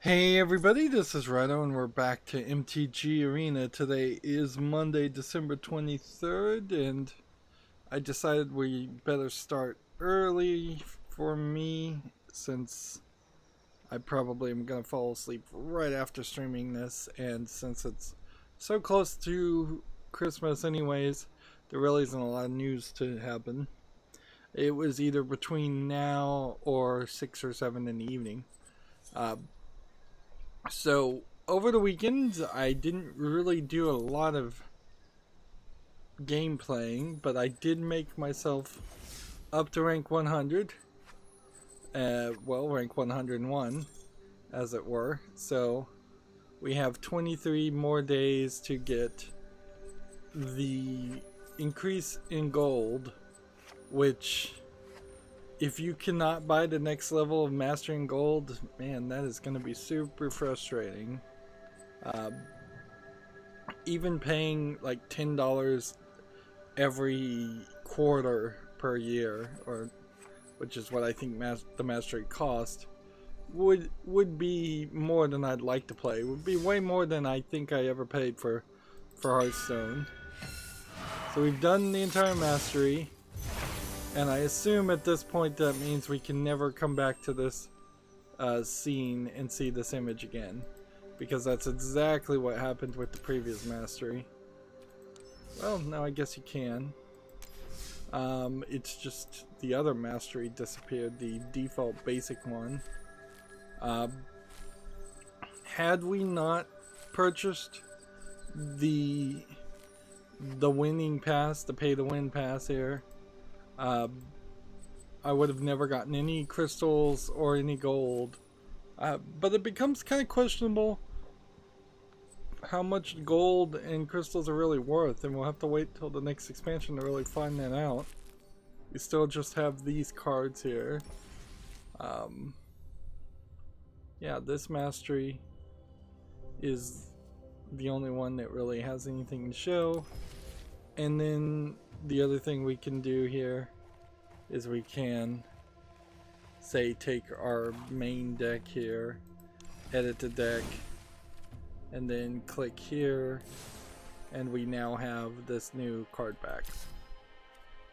Hey everybody, this is Rydo and we're back to MTG Arena. Today is Monday, December 23rd, and I decided we better start early for me since I probably am going to fall asleep right after streaming this, and since it's so close to Christmas anyways, there really isn't a lot of news to happen. It was either between now or 6 or 7 in the evening. So over the weekend, I didn't really do a lot of game playing, but I did make myself up to rank 100. Rank 101, as it were. So we have 23 more days to get the increase in gold, which, if you cannot buy the next level of mastering gold, man, that is going to be super frustrating. Even paying like $10 every quarter per year, or which is what I think the mastery cost, would be more than I'd like to play. It would be way more than I think I ever paid for Hearthstone. So we've done the entire mastery. And I assume at this point that means we can never come back to this scene and see this image again. Because that's exactly what happened with the previous mastery. Well, now I guess you can. It's just the other mastery disappeared, the default basic one. Had we not purchased the winning pass, the pay to win pass here, I would have never gotten any crystals or any gold. But it becomes kind of questionable how much gold and crystals are really worth, and we'll have to wait till the next expansion to really find that out. We still just have these cards here. Yeah, this mastery is the only one that really has anything to show. And then the other thing we can do here is we can, say, take our main deck here, edit the deck, and then click here, and we now have this new card back,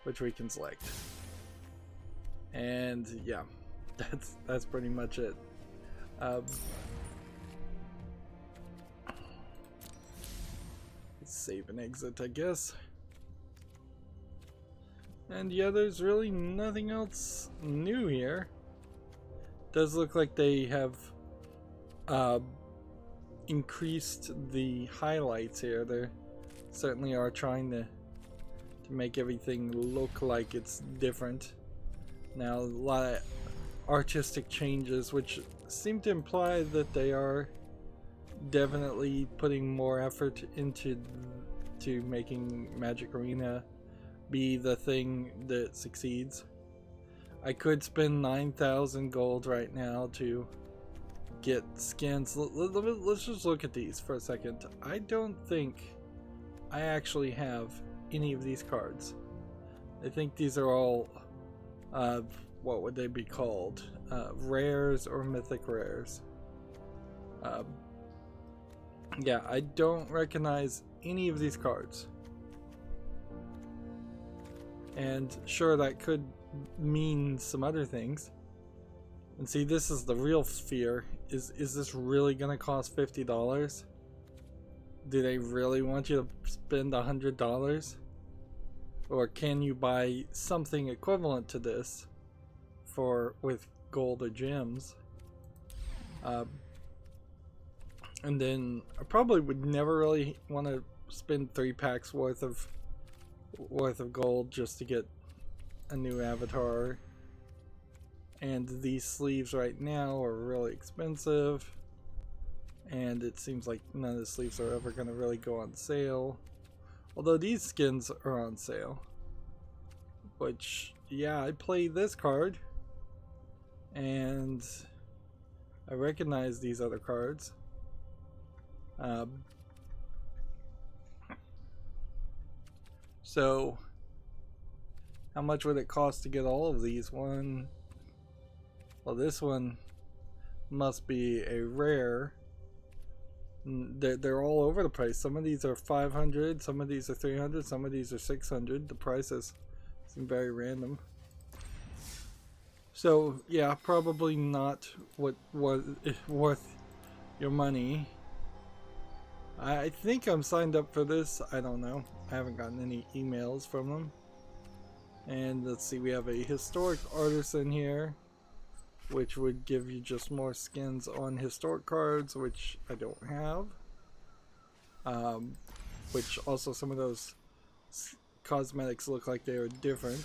which we can select. And yeah, that's pretty much it. Save and exit, I guess. And yeah, there's really nothing else new here. Does look like they have increased the highlights here. They certainly are trying to make everything look like it's different. Now, a lot of artistic changes, which seem to imply that they are definitely putting more effort into making Magic Arena be the thing that succeeds. I could spend 9,000 gold right now to get skins. Let's just look at these for a second. I don't think I actually have any of these cards. I think these are all what would they be called? Rares or mythic rares. Yeah, I don't recognize any of these cards. And sure, that could mean some other things. And see, this is the real fear. Is this really gonna cost $50? Do they really want you to spend $100? Or can you buy something equivalent to this with gold or gems? And then I probably would never really want to spend 3 packs worth of gold just to get a new avatar. And these sleeves right now are really expensive, and it seems like none of the sleeves are ever going to really go on sale, although these skins are on sale. Which, yeah, I play this card and I recognize these other cards. So how much would it cost to get all of these? Well, this one must be a rare. They're all over the place. Some of these are 500, some of these are 300, some of these are 600. The prices seem very random. So yeah, probably not what was worth your money. I think I'm signed up for this. I don't know. I haven't gotten any emails from them. And let's see, we have a historic artisan here, which would give you just more skins on historic cards, which I don't have. Which also some of those cosmetics look like they are different.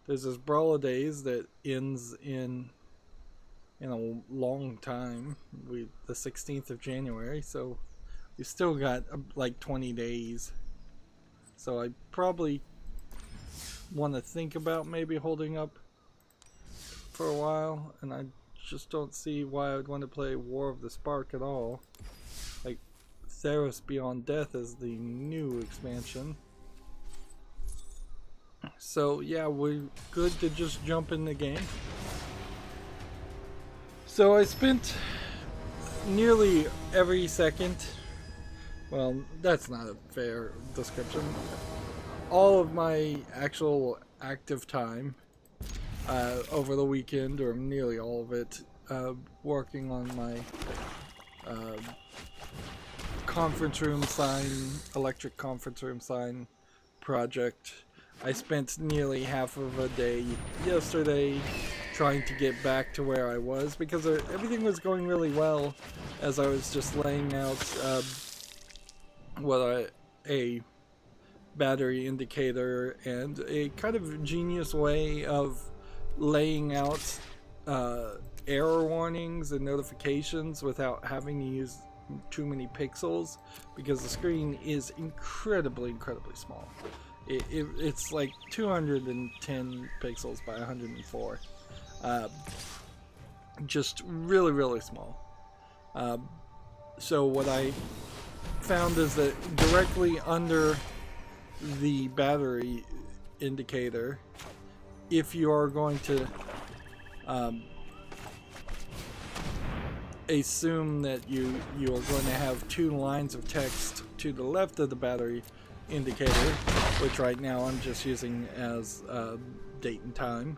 There's this Brawl Days that ends in a long time. The 16th of January, so we still got like 20 days. So I probably want to think about maybe holding up for a while, and I just don't see why I would want to play War of the Spark at all. Like, Theros Beyond Death is the new expansion. So yeah, we're good to just jump in the game. So I spent nearly every second, well, that's not a fair description, all of my actual active time over the weekend, or nearly all of it, working on my conference room sign, electric conference room sign project. I spent nearly half of a day yesterday trying to get back to where I was, because everything was going really well as I was just laying out a battery indicator and a kind of genius way of laying out error warnings and notifications without having to use too many pixels, because the screen is incredibly small. It's like 210 pixels by 104. Just really small. So what I found is that directly under the battery indicator, if you are going to assume that you are going to have two lines of text to the left of the battery indicator, which right now I'm just using as date and time,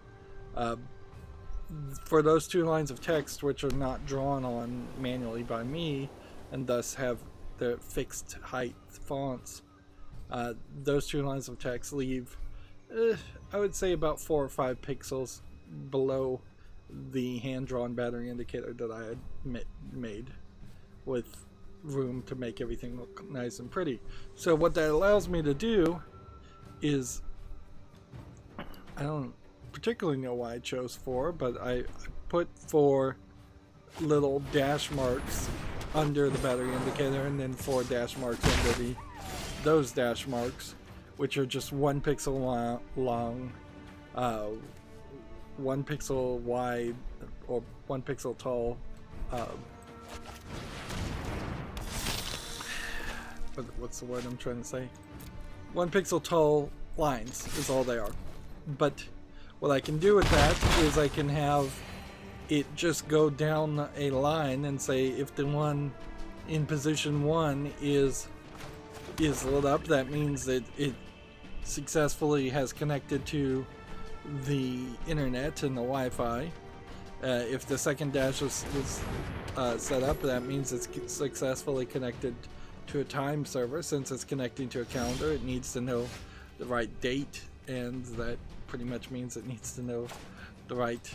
for those two lines of text, which are not drawn on manually by me and thus have the fixed height fonts, those two lines of text leave I would say about 4 or 5 pixels below the hand-drawn battery indicator that I had made, with room to make everything look nice and pretty. So what that allows me to do is, I don't particularly know why I chose 4, but I put 4 little dash marks under the battery indicator, and then 4 dash marks under those dash marks, which are just 1 pixel long, 1 pixel wide, or 1 pixel tall. What's the word I'm trying to say? 1 pixel tall lines is all they are. But what I can do with that is I can have it just go down a line and say, if the one in position 1 is lit up, that means that it successfully has connected to the internet and the Wi-Fi. If the second dash is set up, that means it's successfully connected to a time server. Since it's connecting to a calendar, it needs to know the right date, and that pretty much means it needs to know the right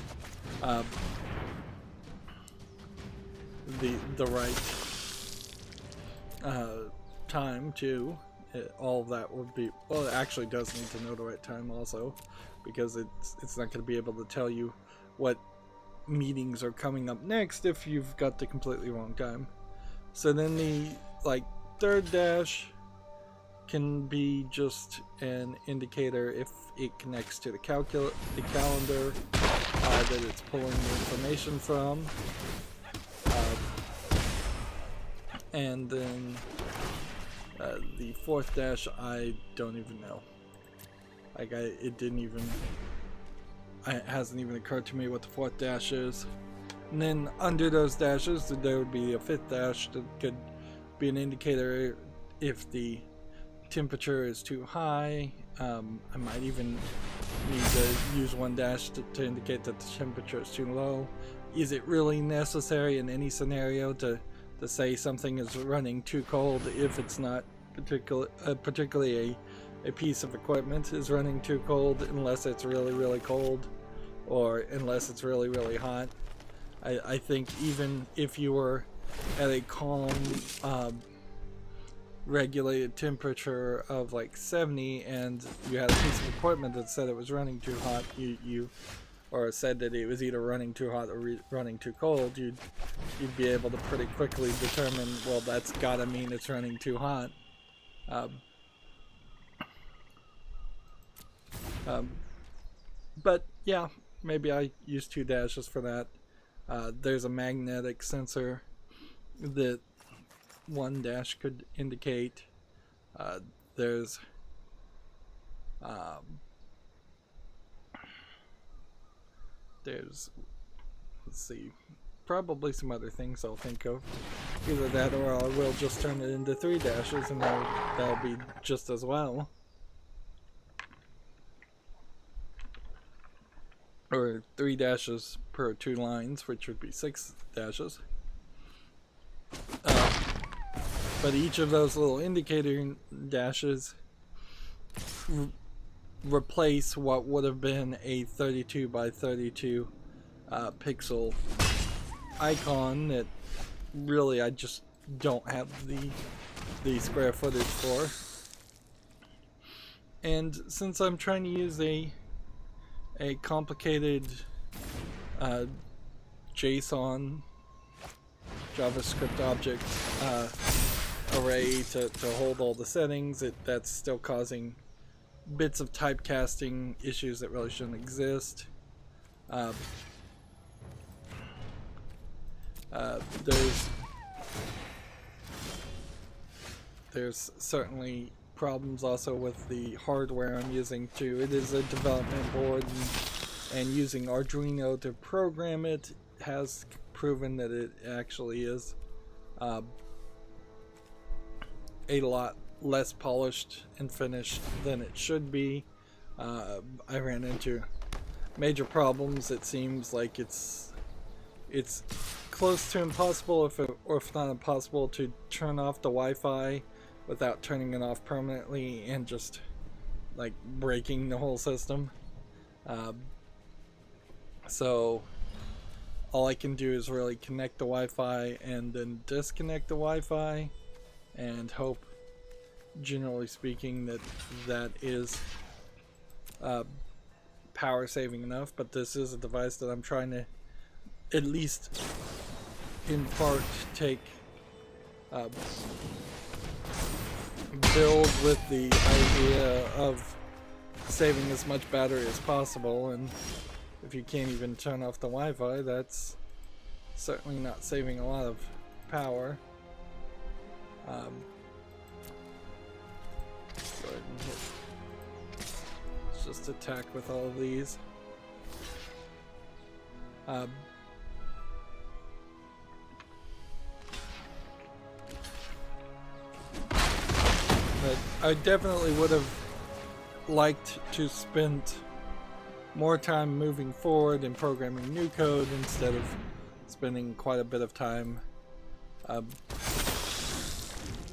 the right time too. All of that would be, well, it actually does need to know the right time also, because it's not going to be able to tell you what meetings are coming up next if you've got the completely wrong time. So then the third dash can be just an indicator if it connects to the calendar that it's pulling the information from, and then the fourth dash, I don't even know. It hasn't even occurred to me what the fourth dash is. And then under those dashes, there would be a fifth dash that could be an indicator if the temperature is too high. I might even need to use one dash to indicate that the temperature is too low. Is it really necessary in any scenario to say something is running too cold if it's not particularly a piece of equipment is running too cold, unless it's really cold or unless it's really hot? I think even if you were at a calm regulated temperature of like 70 and you had a piece of equipment that said it was running too hot, or said that it was either running too hot or running too cold, you'd be able to pretty quickly determine, well, that's gotta mean it's running too hot. But yeah, maybe I use 2 dashes for that. There's a magnetic sensor that 1 dash could indicate. There's let's see, probably some other things I'll think of. Either that or I will just turn it into 3 dashes and that'll be just as well. Or 3 dashes per 2 lines, which would be 6 dashes. But each of those little indicator dashes replace what would have been a 32 by 32 pixel icon that really I just don't have the square footage for. And since I'm trying to use a complicated JSON JavaScript object array to hold all the settings, that's still causing bits of typecasting issues that really shouldn't exist. There's certainly problems also with the hardware I'm using too. It is a development board, and using Arduino to program it has proven that it actually is a lot less polished and finished than it should be. I ran into major problems. It seems like it's close to impossible, or if not impossible, to turn off the Wi-Fi without turning it off permanently and just like breaking the whole system. So all I can do is really connect the Wi-Fi and then disconnect the Wi-Fi and hope, generally speaking, that is power saving enough. But this is a device that I'm trying to at least in part take build with the idea of saving as much battery as possible, and if you can't even turn off the Wi-Fi, that's certainly not saving a lot of power. Go ahead and hit. Let's just attack with all of these. But I definitely would have liked to spend more time moving forward and programming new code instead of spending quite a bit of time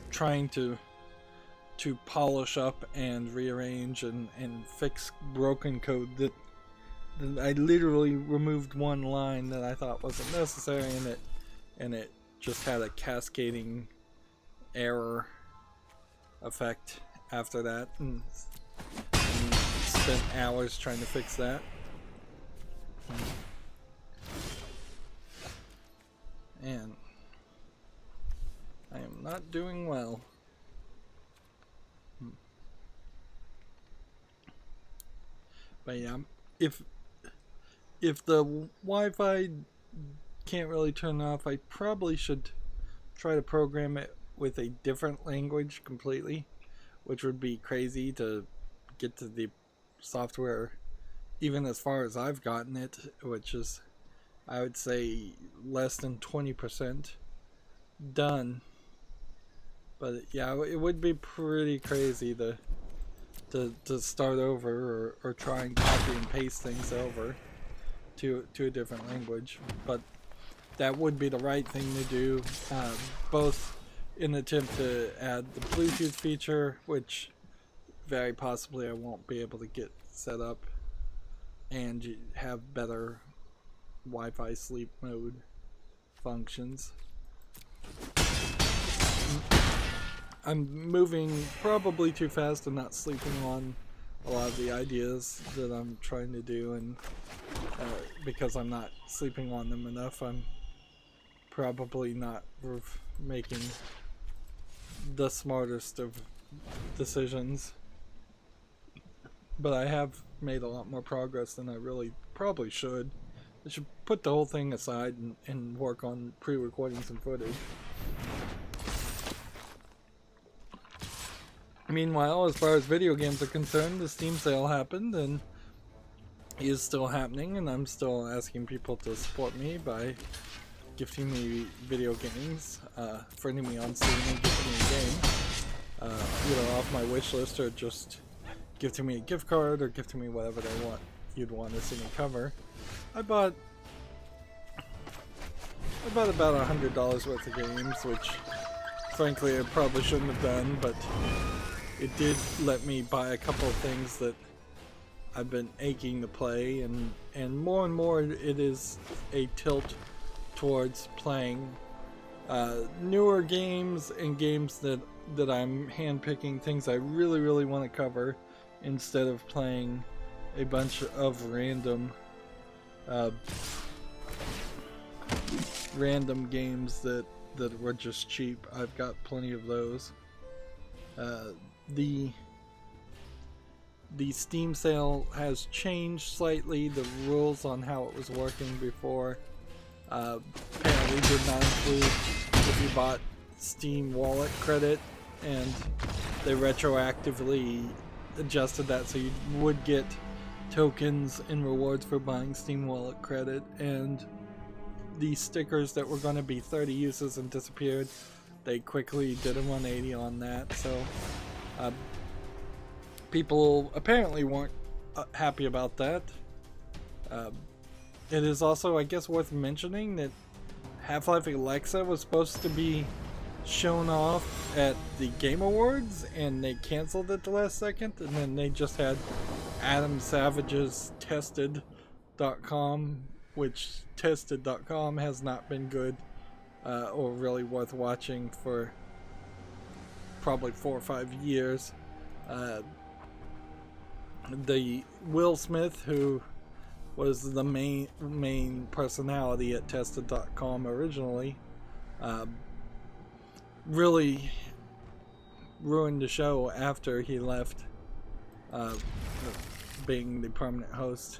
trying to polish up and rearrange and fix broken code that I literally removed one line that I thought wasn't necessary, and it just had a cascading error effect after that, and spent hours trying to fix that. And I am not doing well. But yeah, if the Wi-Fi can't really turn off, I probably should try to program it with a different language completely, which would be crazy to get to the software even as far as I've gotten it, which is I would say less than 20% done. But yeah, it would be pretty crazy to start over, or try and copy and paste things over to a different language. But that would be the right thing to do, both in an attempt to add the Bluetooth feature, which very possibly I won't be able to get set up, and have better Wi-Fi sleep mode functions. I'm moving probably too fast and not sleeping on a lot of the ideas that I'm trying to do, and because I'm not sleeping on them enough, I'm probably not making the smartest of decisions. But I have made a lot more progress than I really probably should. I should put the whole thing aside and work on pre-recording some footage. Meanwhile, as far as video games are concerned, the Steam sale happened and is still happening, and I'm still asking people to support me by gifting me video games, friending me on Steam and gifting me a game, either off my wish list or just gifting me a gift card or gifting me whatever they want. You'd want to see me cover. I bought about $100 worth of games, which frankly I probably shouldn't have done, but it did let me buy a couple of things that I've been aching to play, and more it is a tilt towards playing newer games and games that I'm handpicking, things I really want to cover, instead of playing a bunch of random games that were just cheap. I've got plenty of those. The Steam sale has changed slightly. The rules on how it was working before apparently did not include if you bought Steam wallet credit, and they retroactively adjusted that so you would get tokens and rewards for buying Steam wallet credit, and the stickers that were going to be 30 uses and disappeared, they quickly did a 180 on that. So people apparently weren't happy about that. It is also, I guess, worth mentioning that Half-Life Alexa was supposed to be shown off at the Game Awards, and they canceled it the last second, and then they just had Adam Savage's Tested.com, which Tested.com has not been good or really worth watching for probably 4 or 5 years. The Will Smith, who was the main personality at Tested.com originally, really ruined the show after he left being the permanent host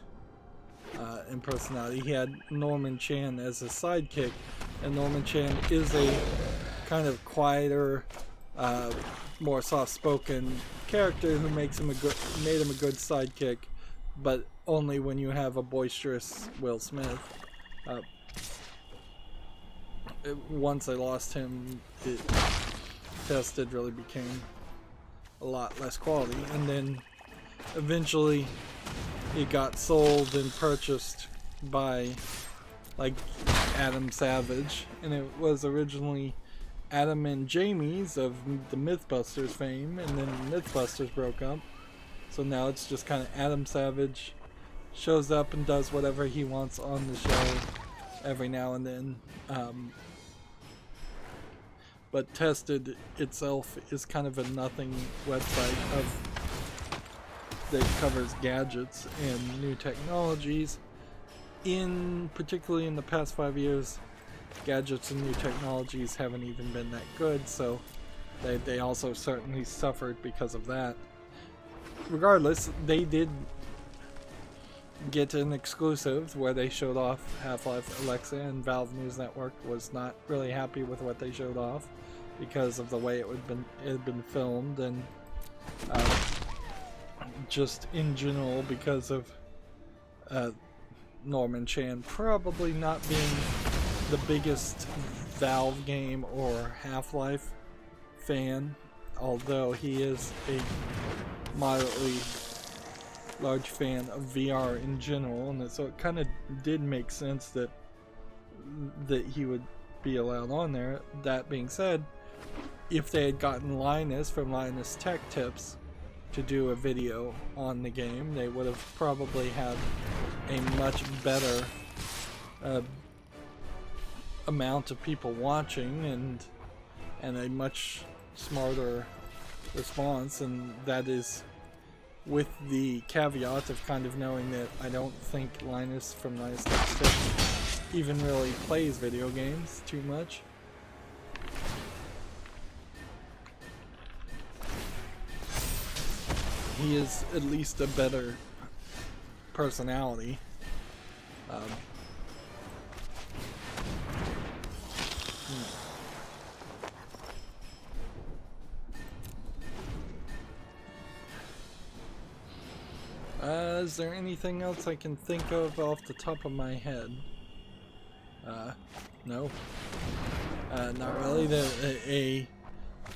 and personality. He had Norman Chan as a sidekick, and Norman Chan is a kind of quieter, more soft-spoken character who made him a good sidekick, but only when you have a boisterous Will Smith. Once I lost him, Tested really became a lot less quality, and then eventually it got sold and purchased by like Adam Savage, and it was originally Adam and Jamie's of the Mythbusters fame, and then Mythbusters broke up, so now it's just kind of Adam Savage shows up and does whatever he wants on the show every now and then. But Tested itself is kind of a nothing website that covers gadgets and new technologies. Particularly in the past 5 years, gadgets and new technologies haven't even been that good, so they also certainly suffered because of that. Regardless, they did get an exclusive where they showed off Half-Life Alexa, and Valve News Network was not really happy with what they showed off because of the way it had been filmed, and just in general because of Norman Chan probably not being the biggest Valve game or Half-Life fan, although he is a moderately large fan of VR in general, and so it kind of did make sense that he would be allowed on there. That being said, if they had gotten Linus from Linus Tech Tips to do a video on the game, they would have probably had a much better amount of people watching and a much smarter response, and that is with the caveat of kind of knowing that I don't think Linus from Linus Tech Tips even really plays video games too much. He is at least a better personality. Is there anything else I can think of off the top of my head? No. Not really. A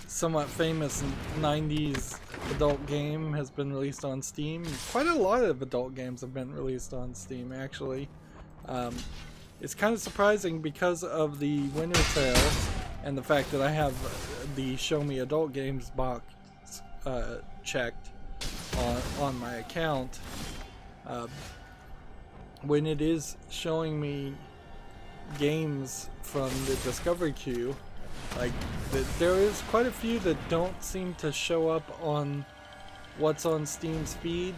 somewhat famous 90s adult game has been released on Steam. Quite a lot of adult games have been released on Steam, actually. It's kind of surprising because of the winter sales and the fact that I have the Show Me Adult Games box checked on my account. When it is showing me games from the discovery queue, like there is quite a few that don't seem to show up on what's on Steam's feed,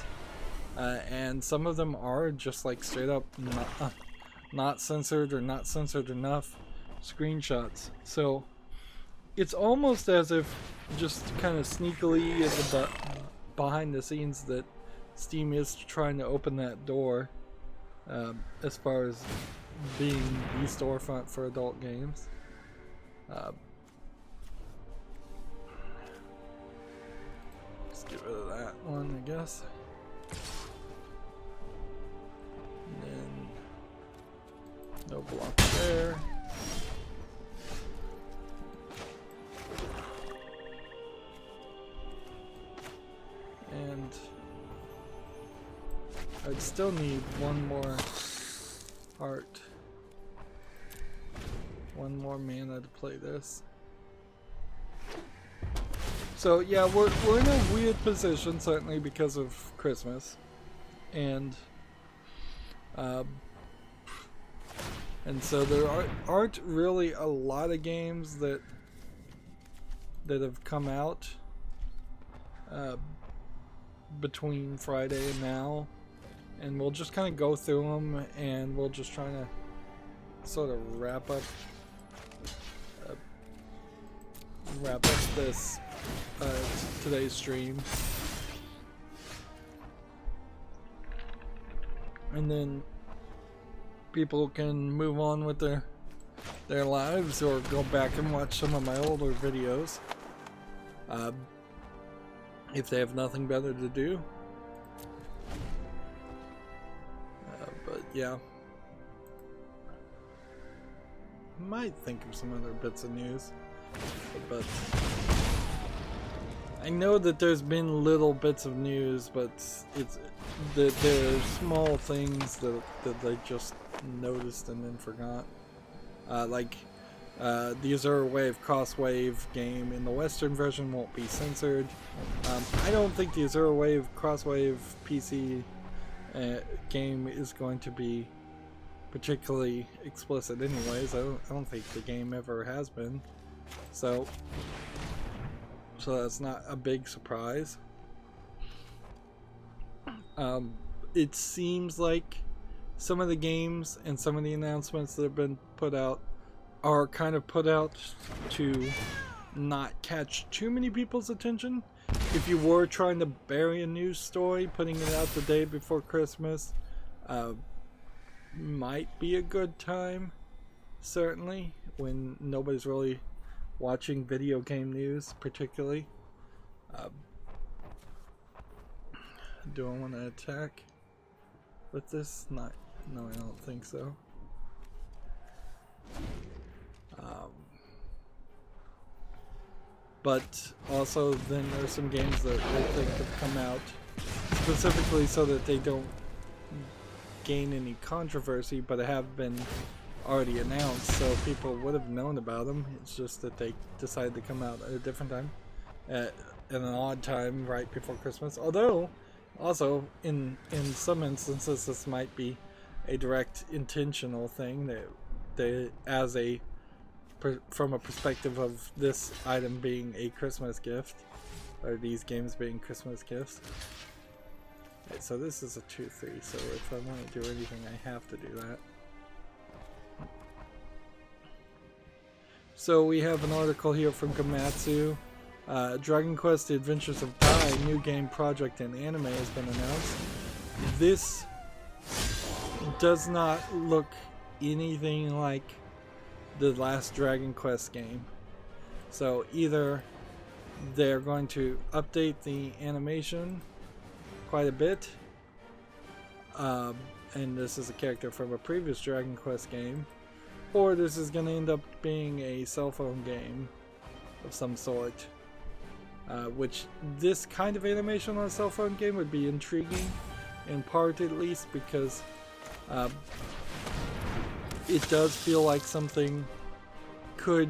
and some of them are just like straight up not censored or not censored enough screenshots. So it's almost as if just kind of sneakily at the behind the scenes that Steam is trying to open that door as far as being the storefront for adult games. Let's get rid of that one, I guess. And then no block there. And I'd still need one more heart. One more mana to play this. So yeah, we're in a weird position, certainly because of Christmas, and so there aren't really a lot of games that have come out between Friday and now, and we'll just kind of go through them, and we'll just try to sort of wrap up this today's stream, and then people can move on with their lives or go back and watch some of my older videos if they have nothing better to do. But yeah, might think of some other bits of news, but I know that there's been little bits of news, but there are small things that I just noticed and then forgot. Like the Azure Wave Crosswave game in the Western version won't be censored. I don't think the Azure Wave Crosswave PC game is going to be particularly explicit anyways. I don't think the game ever has been. So that's not a big surprise. It seems like some of the games and some of the announcements that have been put out are kind of put out to not catch too many people's attention. If you were trying to bury a news story, putting it out the day before Christmas might be a good time, certainly, when nobody's really watching video game news, particularly. Do I want to attack with this? Not No, I don't think so. But also then there's some games that I think have come out specifically so that they don't gain any controversy, but have been already announced, so people would have known about them. It's just that they decided to come out at a different time, at an odd time right before Christmas. Although, also in some instances, this might be a direct intentional thing that they, as a from a perspective of this item being a Christmas gift, or these games being Christmas gifts. Okay, so this is a 2-3, so if I want to do anything, I have to do that. So we have an article here from Gamatsu. Dragon Quest: The Adventures of Dai, new game project and anime has been announced. This does not look anything like the last Dragon Quest game. So either they're going to update the animation quite a bit, and this is a character from a previous Dragon Quest game, or this is going to end up being a cell phone game of some sort. Which this kind of animation on a cell phone game would be intriguing, in part at least, because it does feel like something could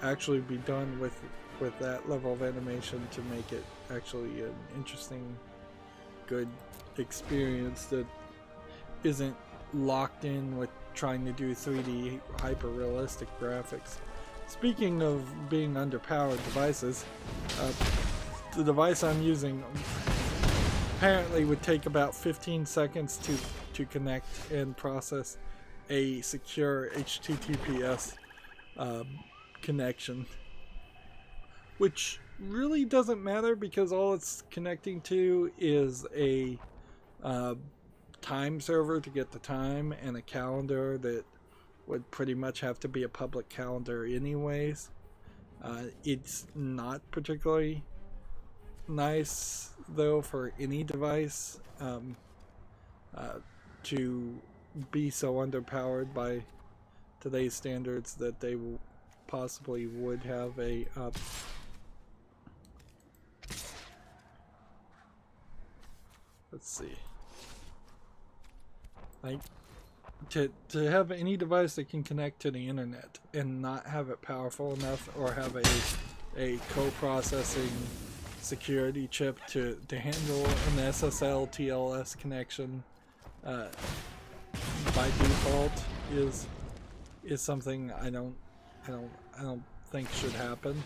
actually be done with that level of animation to make it actually an interesting, good experience that isn't locked in with trying to do 3D hyper-realistic graphics. Speaking of being underpowered devices, the device I'm using apparently would take about 15 seconds to connect and process a secure HTTPS connection, which really doesn't matter because all it's connecting to is a time server to get the time and a calendar that would pretty much have to be a public calendar anyways. It's not particularly nice though for any device to be so underpowered by today's standards that they possibly would have a let's see, like to have any device that can connect to the internet and not have it powerful enough or have a co-processing security chip to handle an SSL TLS connection by default is something I don't think should happen.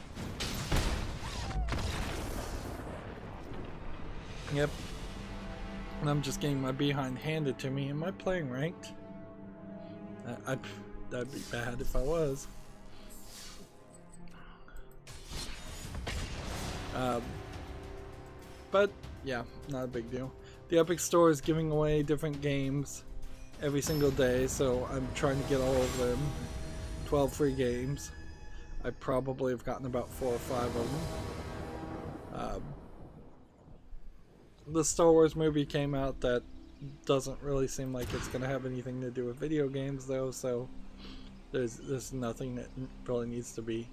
Yep. And I'm just getting my behind handed to me. Am I playing ranked? That'd be bad if I was. But yeah, not a big deal. The Epic Store is giving away different games every single day, so I'm trying to get all of them. 12 free games. I probably have gotten about 4 or 5 of them. The Star Wars movie came out. That doesn't really seem like it's going to have anything to do with video games though, so there's nothing that really needs to be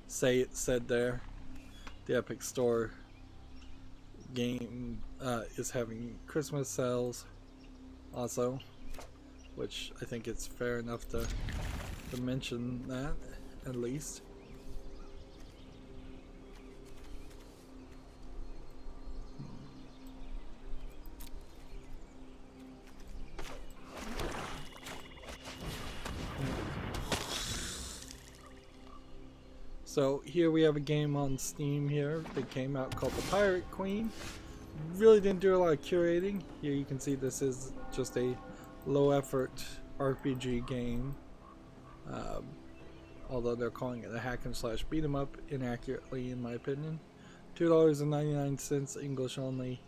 said there. The Epic Store game is having Christmas sales also, which I think it's fair enough to mention that at least. So here we have a game on Steam here that came out called The Pirate Queen. Really didn't do a lot of curating. Here you can see this is just a low effort RPG game. Although they're calling it a hack and slash beat 'em up inaccurately in my opinion. $2.99 English only.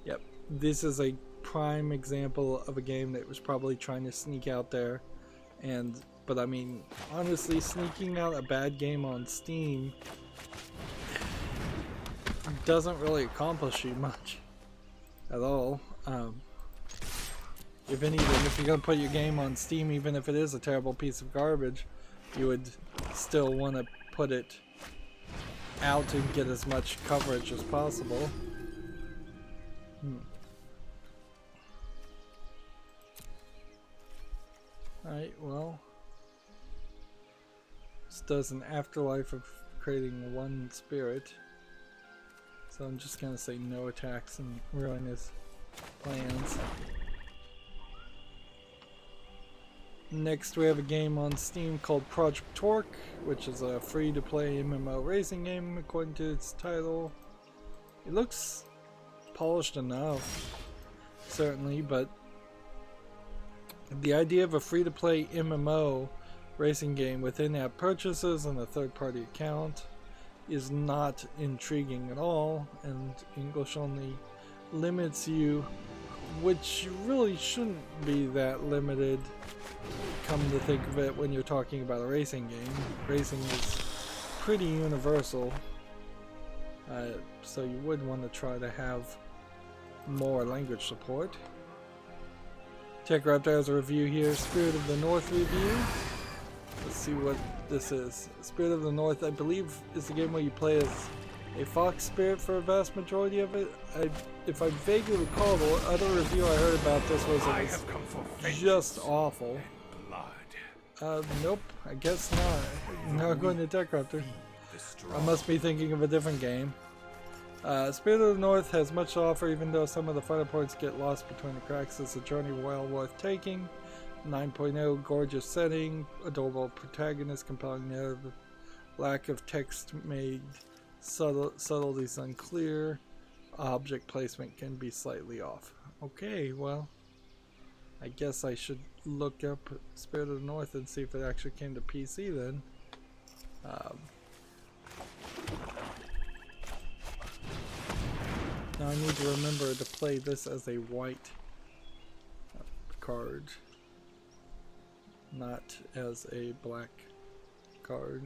Yep, this is a prime example of a game that was probably trying to sneak out there, but I mean, honestly, sneaking out a bad game on Steam doesn't really accomplish you much at all. if anything, if you're gonna put your game on Steam, even if it is a terrible piece of garbage, you would still want to put it out and get as much coverage as possible. Alright, well, this does an afterlife of creating one spirit, so I'm just gonna say no attacks and ruin his plans. Next we have a game on Steam called Project Torque, which is a free-to-play MMO racing game according to its title. It looks polished enough, certainly, but the idea of a free-to-play MMO racing game with in-app purchases and a third-party account is not intriguing at all, and English only limits you, which really shouldn't be that limited, come to think of it, when you're talking about a racing game. Racing is pretty universal, so you would want to try to have more language support. TechRaptor has a review here, Spirit of the North review. Let's see what this is. Spirit of the North, I believe, is the game where you play as a fox spirit for a vast majority of it. If I vaguely recall, the other review I heard about this was it was just awful. Nope, I guess not. Now going to TechRaptor. I must be thinking of a different game. Spirit of the North has much to offer, even though some of the finer points get lost between the cracks. It's a journey well worth taking. 9.0, gorgeous setting, adorable protagonist, compelling narrative, lack of text made subtleties unclear, object placement can be slightly off. Okay, well, I guess I should look up Spirit of the North and see if it actually came to PC then. Now I need to remember to play this as a white card, not as a black card.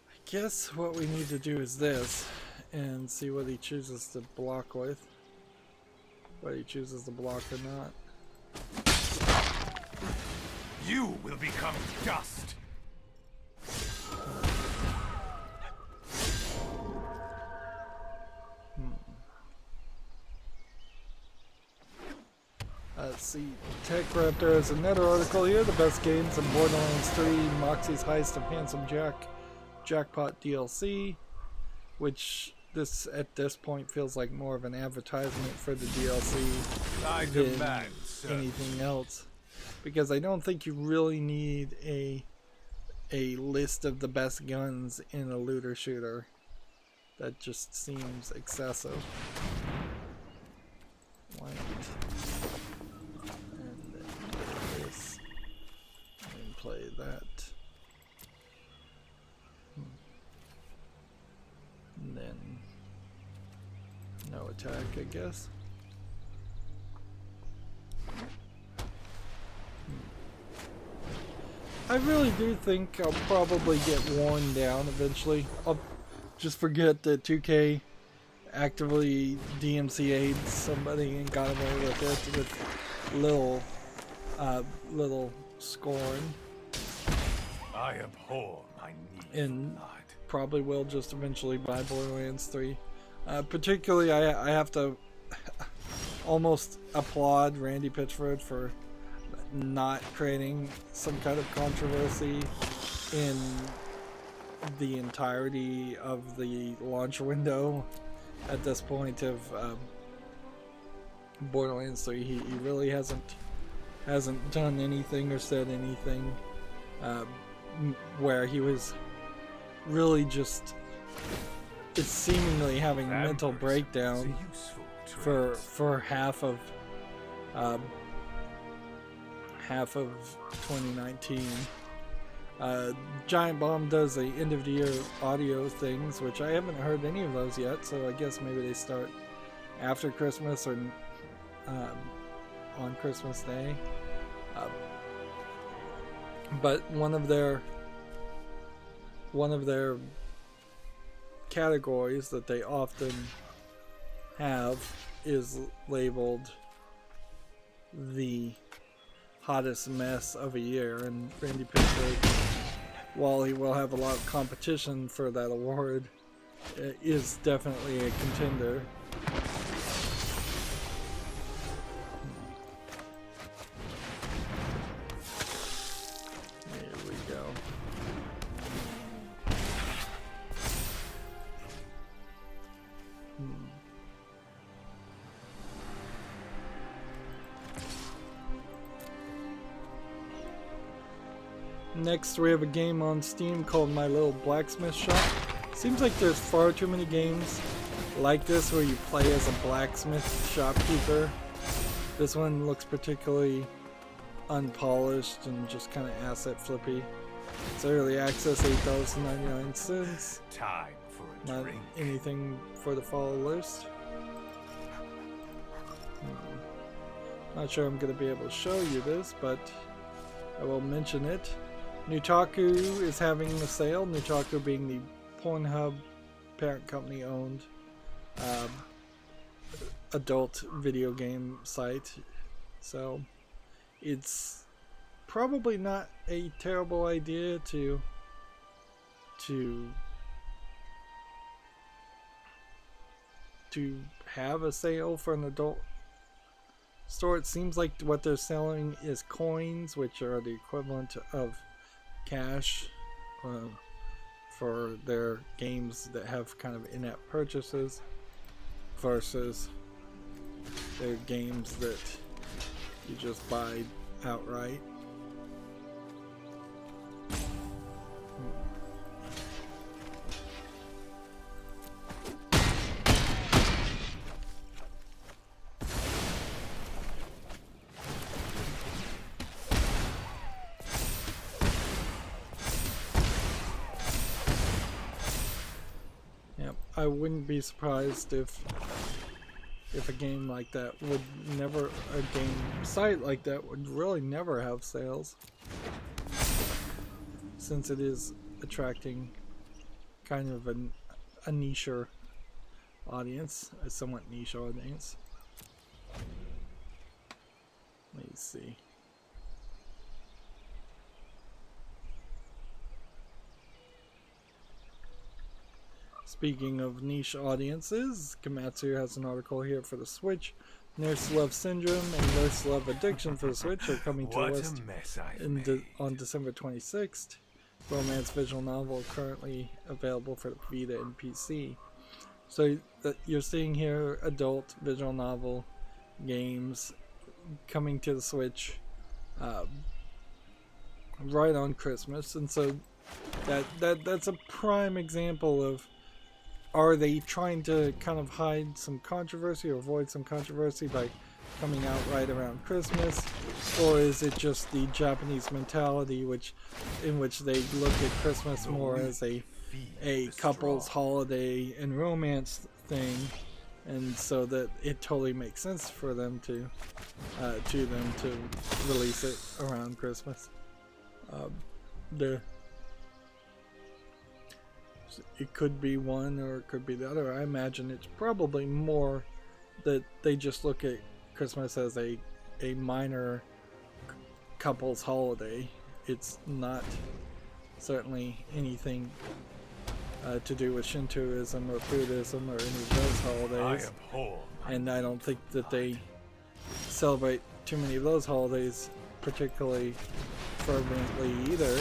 I guess what we need to do is this, and see what he chooses to block with. Whether he chooses to block or not. You will become dust! Let's see, TechRaptor has another article here, the best games in Borderlands 3, Moxie's Heist of Handsome Jack, Jackpot DLC, which at this point feels like more of an advertisement for the DLC than anything else. Because I don't think you really need a list of the best guns in a looter shooter. That just seems excessive. White. Play that. And then no attack, I guess. I really do think I'll probably get worn down eventually. I'll just forget that 2K actively DMCA'd somebody and got away with it with little scorn. I abhor my need and probably will just eventually buy Borderlands 3. Particularly, I have to almost applaud Randy Pitchford for not creating some kind of controversy in the entirety of the launch window at this point of Borderlands 3. He really hasn't done anything or said anything where he was really just seemingly having a mental breakdown for half of 2019. Giant Bomb does the end of the year audio things, which I haven't heard any of those yet, so I guess maybe they start after Christmas or on Christmas Day. But one of their categories that they often have is labeled the hottest mess of a year, and Randy Pitchford, while he will have a lot of competition for that award, is definitely a contender. Here we go. Next, we have a game on Steam called My Little Blacksmith Shop. Seems like there's far too many games like this where you play as a blacksmith shopkeeper. This one looks particularly unpolished and just kind of asset flippy. It's early access, $8.99. Time for a Not drink. anything for the follow list. Not sure I'm going to be able to show you this, but I will mention it. Nutaku is having a sale. Nutaku being the Pornhub parent company owned adult video game site. So it's probably not a terrible idea to have a sale for an adult store. It seems like what they're selling is coins, which are the equivalent of cash for their games that have kind of in-app purchases, versus their games that you just buy outright. I wouldn't be surprised if a game like that would never, a game site like that would really never have sales, since it is attracting kind of a niche audience, a somewhat niche audience. Let me see. Speaking of niche audiences, Komatsu has an article here for the Switch. Nurse Love Syndrome and Nurse Love Addiction for the Switch are coming to us on December 26th. Romance visual novel currently available for the Vita and PC. So you're seeing here adult visual novel games coming to the Switch right on Christmas, and so that's a prime example of, are they trying to kind of hide some controversy or avoid some controversy by coming out right around Christmas? Or is it just the Japanese mentality in which they look at Christmas more as a couple's holiday and romance thing, and so that it totally makes sense for them to release it around Christmas? It could be one or it could be the other. I imagine it's probably more that they just look at Christmas as a minor couple's holiday. It's not certainly anything to do with Shintoism or Buddhism or any of those holidays. And I don't think that they celebrate too many of those holidays particularly fervently either.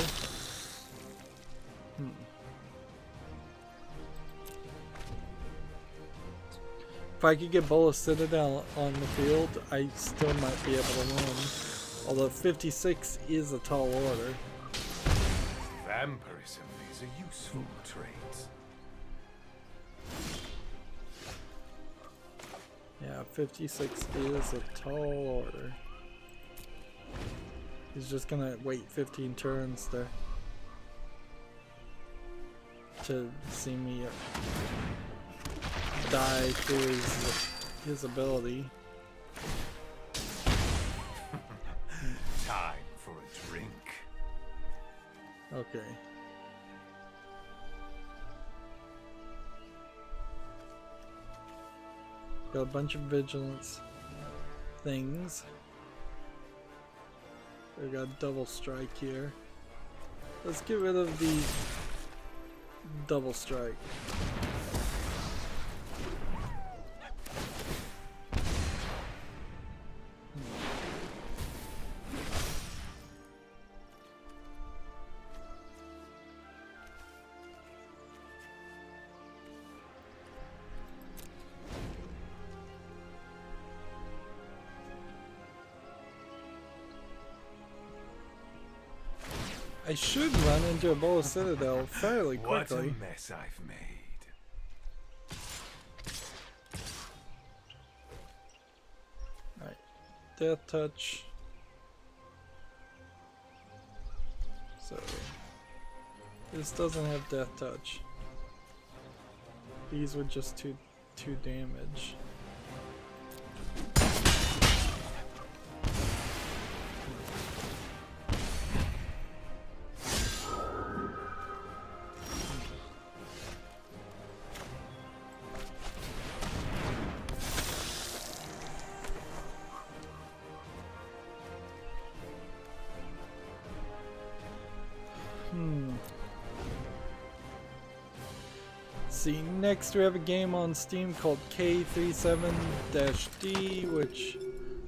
If I could get Bola Citadel on the field, I still might be able to win. Although 56 is a tall order. Vampirism is a useful trait. Yeah, 56 is a tall order. He's just gonna wait 15 turns to see me die through his ability. Time for a drink. Okay. Got a bunch of vigilance things. We got double strike here. Let's get rid of the double strike. I should run into a Boa Citadel fairly quickly. What a mess I've made. Alright, Death Touch. So, this doesn't have Death Touch. These were just two damage. See, next we have a game on Steam called K37-D, which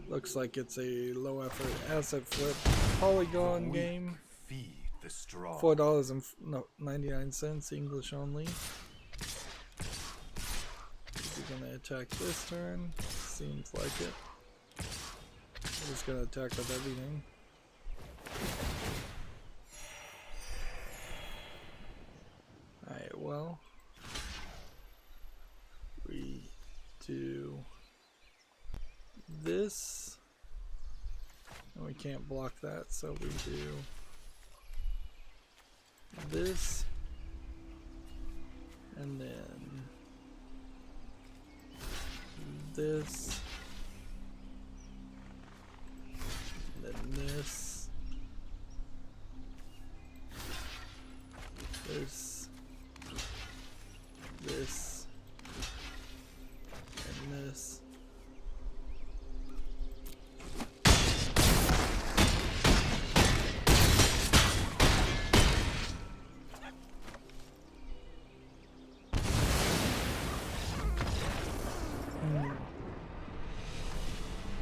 looks like it's a low effort asset flip polygon game. Feed the strong. $4.99 English only. Is he gonna attack this turn? Seems like it. We're just gonna attack with everything. Alright, well. We do this, and we can't block that, so we do this, and then this, and then this, this, this.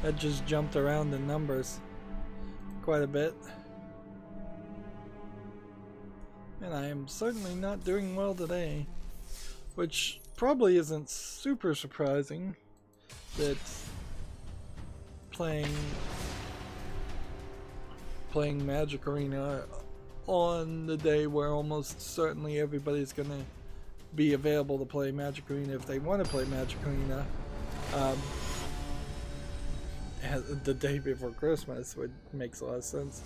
That just jumped around the numbers quite a bit. And I am certainly not doing well today, which probably isn't super surprising that playing Magic Arena on the day where almost certainly everybody's gonna be available to play Magic Arena if they want to play Magic Arena, the day before Christmas, which makes a lot of sense.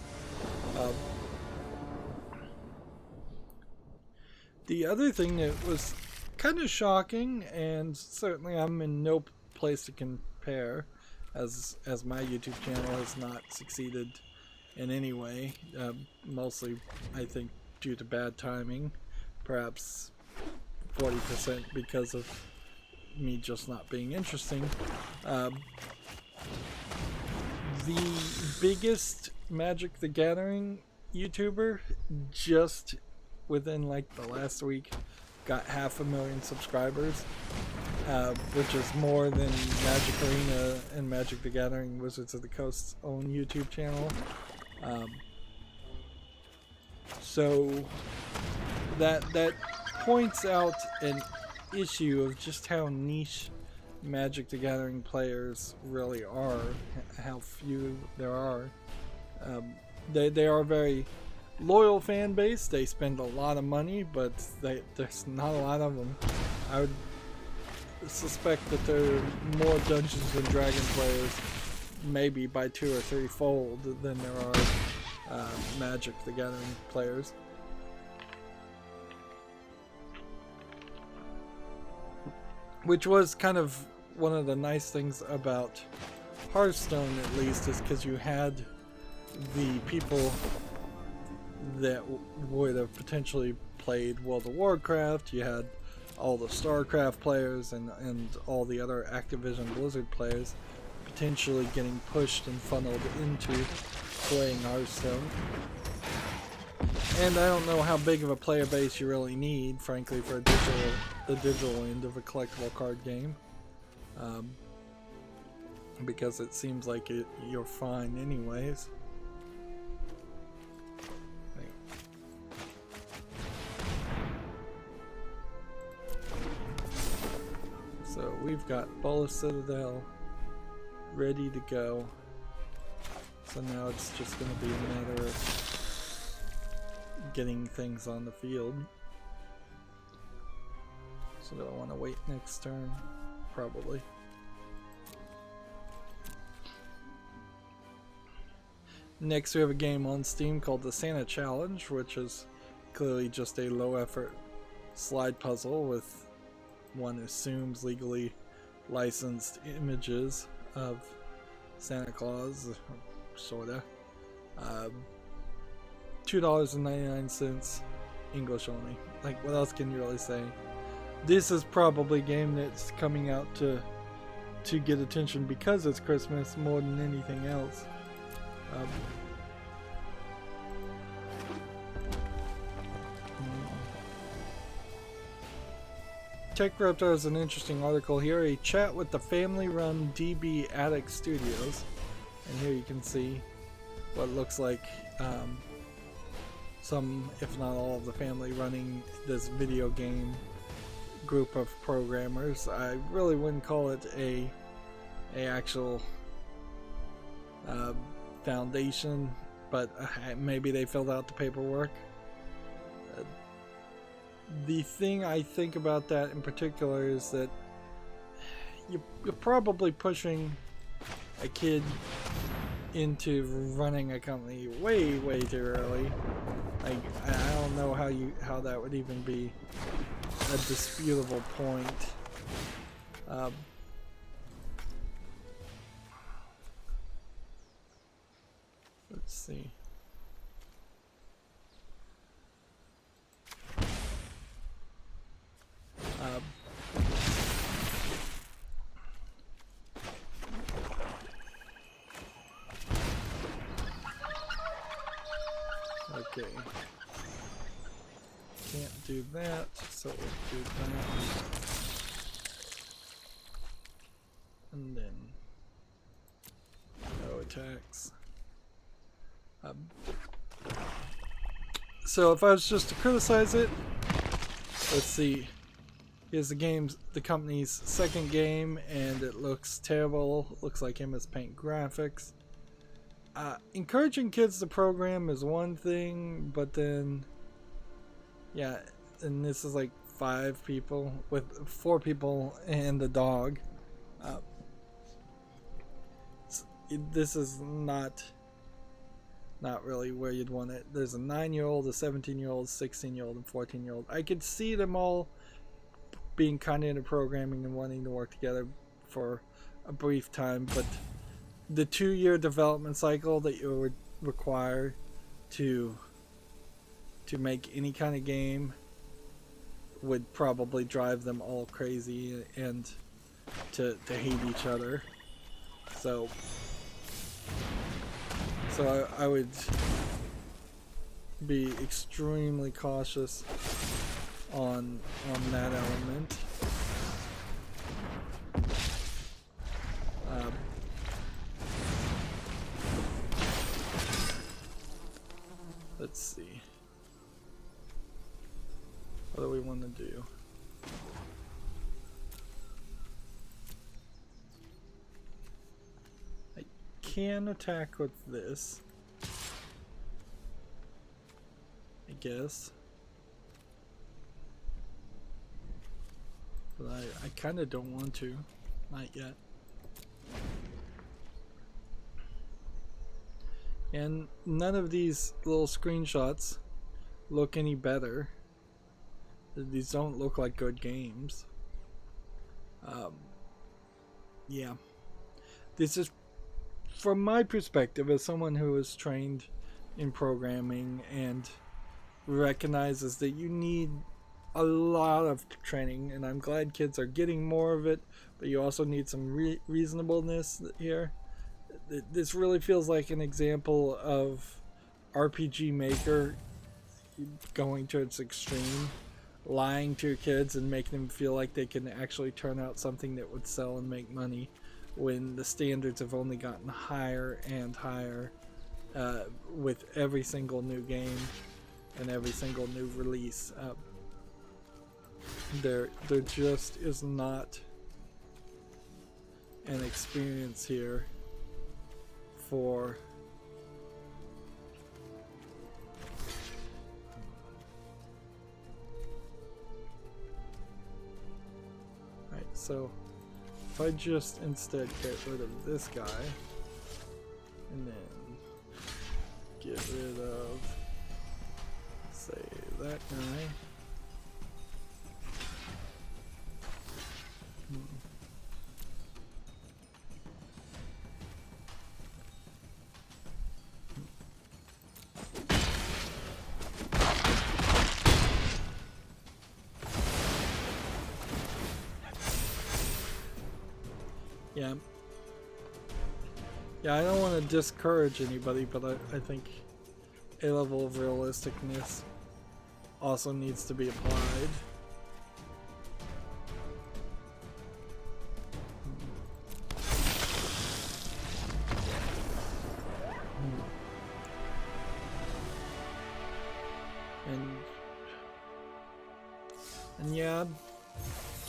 The other thing that was kind of shocking, and certainly I'm in no place to compare, as my YouTube channel has not succeeded in any way, mostly I think due to bad timing, perhaps 40% because of me just not being interesting. The biggest Magic the Gathering YouTuber just within like the last week got 500,000 subscribers, which is more than Magic Arena and Magic the Gathering Wizards of the Coast's own YouTube channel. So that points out an issue of just how niche Magic the Gathering players really are, how few there are. They are very loyal fan base. They spend a lot of money, but there's not a lot of them. I would suspect that there are more Dungeons and Dragons players, maybe by 2 or 3 fold, than there are Magic the Gathering players. Which was kind of one of the nice things about Hearthstone, at least, is because you had the people that would have potentially played World of Warcraft, you had all the StarCraft players and all the other Activision Blizzard players potentially getting pushed and funneled into playing Hearthstone. And I don't know how big of a player base you really need, frankly, for the digital end of a collectible card game. Because it seems like you're fine anyways. So we've got Bola Citadel ready to go. So now it's just going to be a matter of getting things on the field. So do I want to wait next turn? Probably. Next we have a game on Steam called the Santa Challenge, which is clearly just a low effort slide puzzle with one assumes legally licensed images of Santa Claus, sorta. $2.99 English only. Like, what else can you really say? This is probably a game that's coming out to get attention because it's Christmas more than anything else. TechRaptor has an interesting article here, a chat with the family-run DB Attic Studios, and here you can see what looks like some, if not all, of the family running this video game group of programmers. I really wouldn't call it a actual foundation, but maybe they filled out the paperwork. The thing I think about that in particular is that you're probably pushing a kid into running a company way too early. Like, I don't know how that would even be a disputable point. Let's see. Okay. Can't do that, so we'll do that. And then no attacks. So if I was just to criticize it, let's see. Here's the company's second game, and it looks terrible. It looks like MS Paint graphics. Encouraging kids to program is one thing, but then, yeah, and this is like 5 people with 4 people and the dog. This is not really where you'd want it. There's a 9-year-old, a 17-year-old, 16-year-old, and 14-year-old. I could see them all being kind of into programming and wanting to work together for a brief time, but the 2-year development cycle that you would require to make any kind of game would probably drive them all crazy and to hate each other. So I would be extremely cautious on that element. Let's see. What do we want to do? I can attack with this, I guess. But I kind of don't want to. Not yet. And none of these little screenshots look any better. These don't look like good games. Yeah. This is, from my perspective, as someone who is trained in programming and recognizes that you need a lot of training, and I'm glad kids are getting more of it, but you also need some reasonableness here. this really feels like an example of RPG Maker going to its extreme, lying to your kids and making them feel like they can actually turn out something that would sell and make money, when the standards have only gotten higher and higher with every single new game and every single new release. There just is not an experience here for right. So if I just instead get rid of this guy and then get rid of, say, that guy. Yeah, I don't want to discourage anybody, but I think a level of realisticness also needs to be applied. And yeah,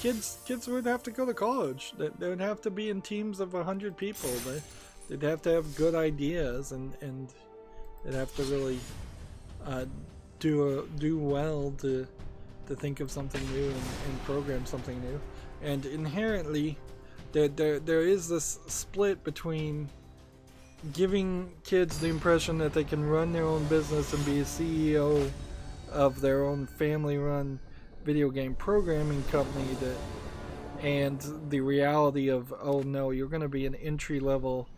kids would have to go to college. They would have to be in teams of 100 people. They'd have to have good ideas, and they'd have to really do well to think of something new and program something new. And inherently, there is this split between giving kids the impression that they can run their own business and be a CEO of their own family-run video game programming company, and the reality of, oh no, you're going to be an entry-level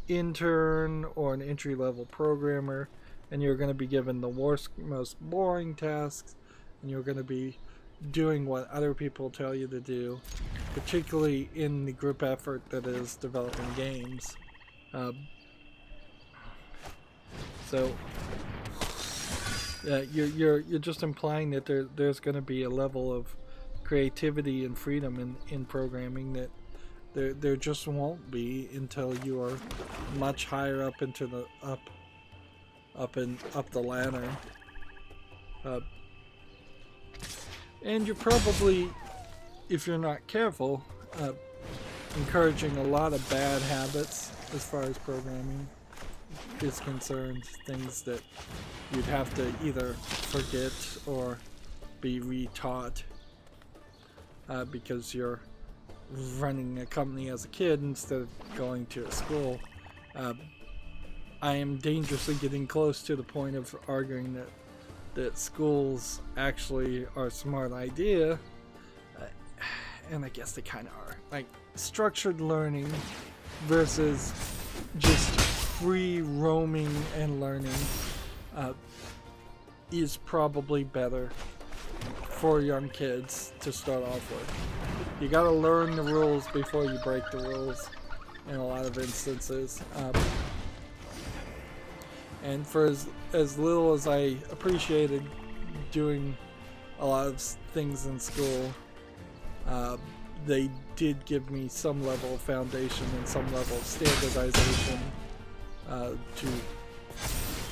intern or an entry-level programmer, and you're going to be given the worst, most boring tasks, and you're going to be doing what other people tell you to do, particularly in the group effort that is developing games. So you're just implying that there's going to be a level of creativity and freedom in programming that there just won't be until you are much higher up into the up the ladder. And you're probably, if you're not careful, encouraging a lot of bad habits as far as programming is concerned. Things that you'd have to either forget or be retaught because you're running a company as a kid instead of going to a school. I am dangerously getting close to the point of arguing that schools actually are a smart idea, and I guess they kind of are. Like, structured learning versus just free roaming and learning is probably better for young kids to start off with. You gotta learn the rules before you break the rules in a lot of instances. And for as little as I appreciated doing a lot of things in school, they did give me some level of foundation and some level of standardization to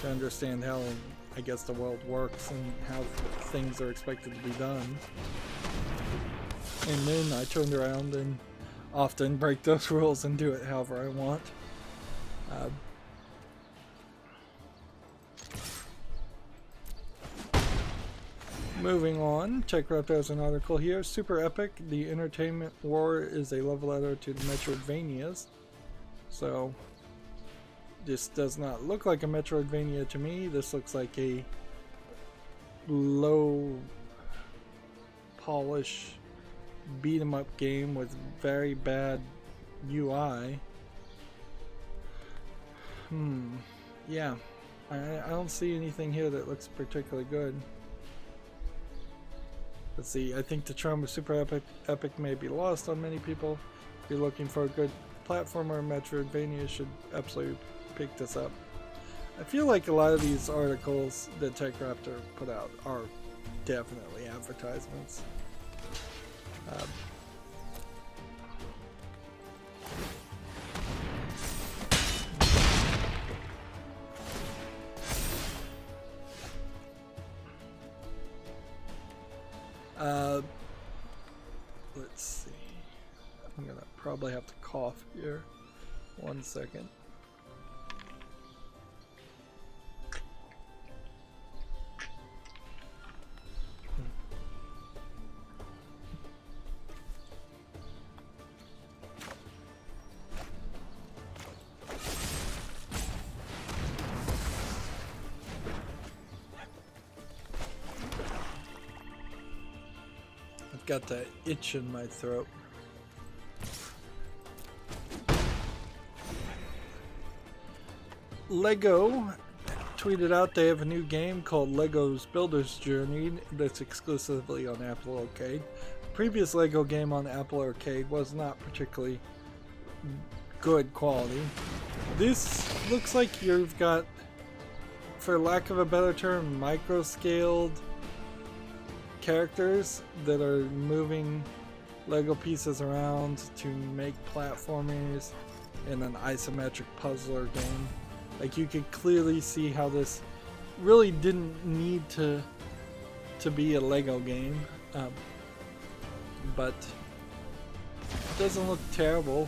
understand how, I guess, the world works and how things are expected to be done. And then I turned around and often break those rules and do it however I want. Moving on, check out there's an article here. Super Epic, the entertainment war is a love letter to the Metroidvanias. So this does not look like a Metroidvania to me. This looks like a low polish beat 'em up game with very bad UI. Yeah, I don't see anything here that looks particularly good. Let's see, I think the charm of Super Epic may be lost on many people. If you're looking for a good platformer Metroidvania should absolutely pick this up. I feel like a lot of these articles that TechRaptor put out are definitely advertisements. Let's see. I'm gonna probably have to cough here. 1 second. I've got that itch in my throat. Lego tweeted out they have a new game called Lego's Builder's Journey that's exclusively on Apple Arcade. The previous Lego game on Apple Arcade was not particularly good quality. This looks like you've got, for lack of a better term, micro-scaled characters that are moving Lego pieces around to make platformers in an isometric puzzler game. Like, you could clearly see how this really didn't need to be a Lego game, but it doesn't look terrible.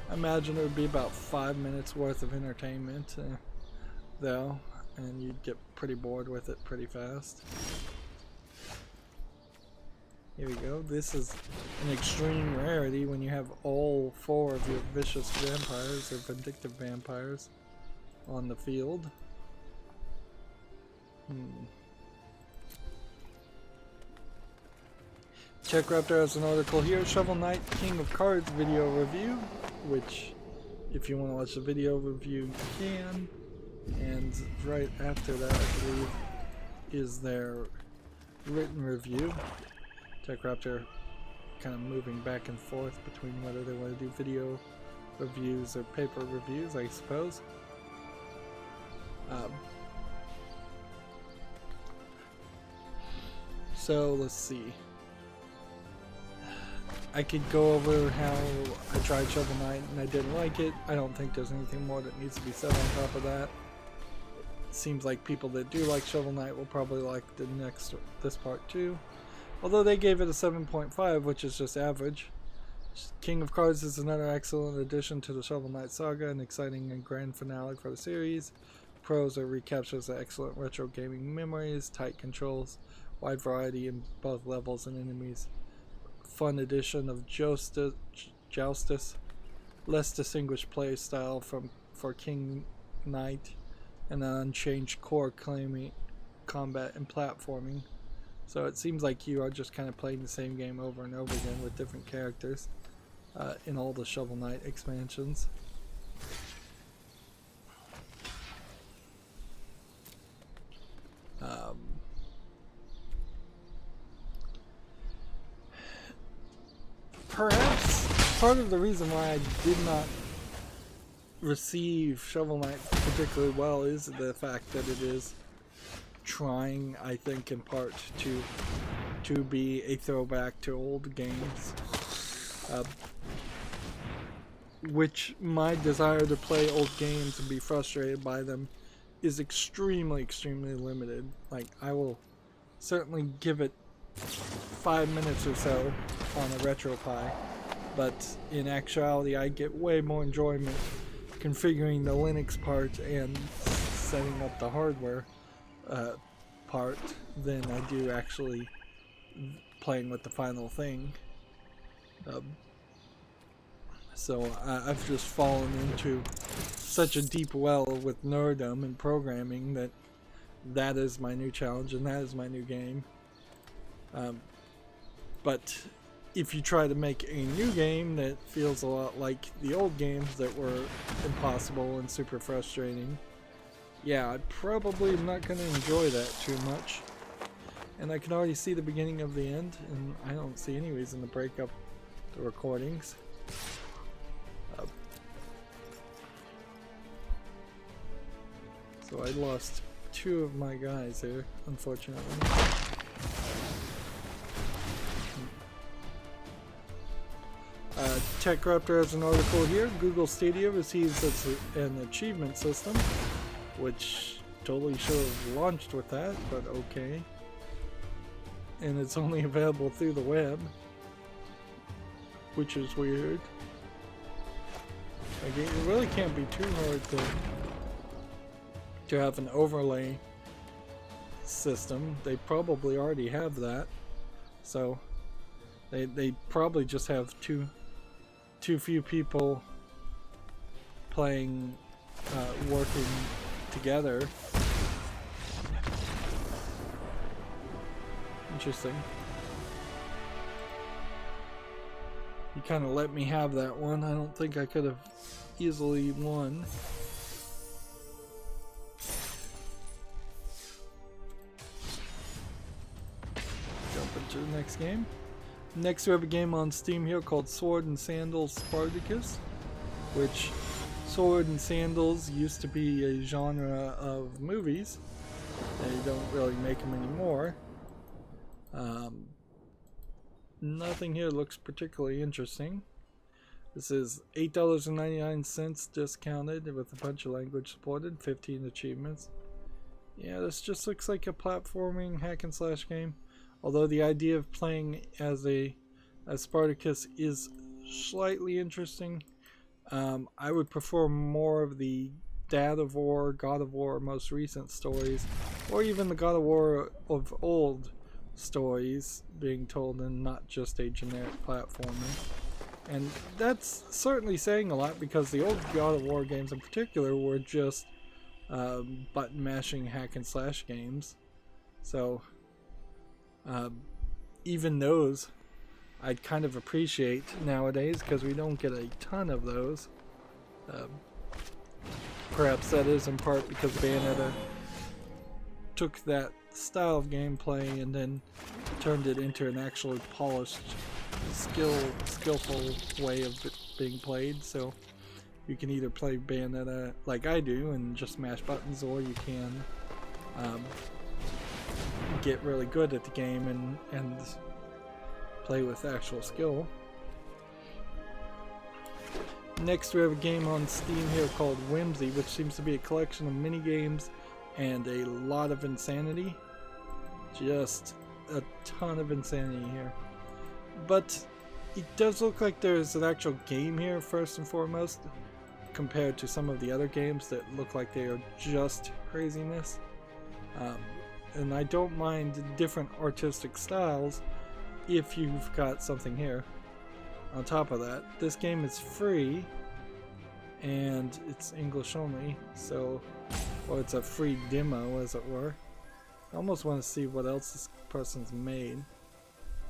I imagine it would be about 5 minutes worth of entertainment, though, and you'd get pretty bored with it pretty fast. Here we go. This is an extreme rarity when you have all 4 of your vicious vampires or vindictive vampires on the field. TechRaptor has an article here, Shovel Knight King of Cards video review, which if you want to watch the video review you can. And right after that, I believe, is their written review. TechRaptor kind of moving back and forth between whether they want to do video reviews or paper reviews, I suppose. So let's see. I could go over how I tried Shovel Knight and I didn't like it. I don't think there's anything more that needs to be said on top of that. It seems like people that do like Shovel Knight will probably like this part too. Although they gave it a 7.5, which is just average. King of Cards is another excellent addition to the Shovel Knight saga, an exciting and grand finale for the series. Prosa recaptures the excellent retro gaming memories, tight controls, wide variety in both levels and enemies. Fun addition of Joustus, less distinguished play style for King Knight, and an unchanged core claiming combat and platforming. So it seems like you are just kind of playing the same game over and over again with different characters in all the Shovel Knight expansions. Perhaps part of the reason why I did not receive Shovel Knight particularly well is the fact that it is trying, I think, in part to be a throwback to old games, which my desire to play old games and be frustrated by them is extremely limited. Like, I will certainly give it 5 minutes or so on a RetroPie, but in actuality I get way more enjoyment configuring the Linux part and setting up the hardware part than I do actually playing with the final thing. So I've just fallen into such a deep well with nerddom and programming that is my new challenge and that is my new game. But if you try to make a new game that feels a lot like the old games that were impossible and super frustrating, yeah, I probably am not going to enjoy that too much. And I can already see the beginning of the end, and I don't see any reason to break up the recordings. So I lost 2 of my guys here, unfortunately. TechRaptor has an article here. Google Stadia receives an achievement system, which totally should have launched with that, but okay. And it's only available through the web, which is weird. Like, it really can't be too hard to have an overlay system. They probably already have that, so they probably just have too few people playing, working together. Interesting. You kind of let me have that one. I don't think I could have easily won. Jump into the next game. Next we have a game on Steam here called Sword and Sandals Spartacus, which Sword and Sandals used to be a genre of movies. They don't really make them anymore. Nothing here looks particularly interesting. This is $8.99 discounted with a bunch of language supported, 15 achievements. Yeah, this just looks like a platforming hack and slash game. Although the idea of playing as Spartacus is slightly interesting. I would prefer more of the Dad of War, God of War most recent stories, or even the God of War of old stories being told and not just a generic platformer. And that's certainly saying a lot, because the old God of War games in particular were just button mashing hack and slash games. So even those I'd kind of appreciate nowadays, because we don't get a ton of those. Perhaps that is in part because Bayonetta took that style of gameplay and then turned it into an actually polished, skillful way of being played. So you can either play Bayonetta like I do and just mash buttons, or you can get really good at the game and play with actual skill. Next we have a game on Steam here called Whimsy, which seems to be a collection of mini games and a lot of insanity. Just a ton of insanity here. But it does look like there's an actual game here first and foremost, compared to some of the other games that look like they are just craziness. And I don't mind different artistic styles if you've got something here. On top of that, this game is free and it's English only, so, or it's a free demo as it were. I almost want to see what else this person's made.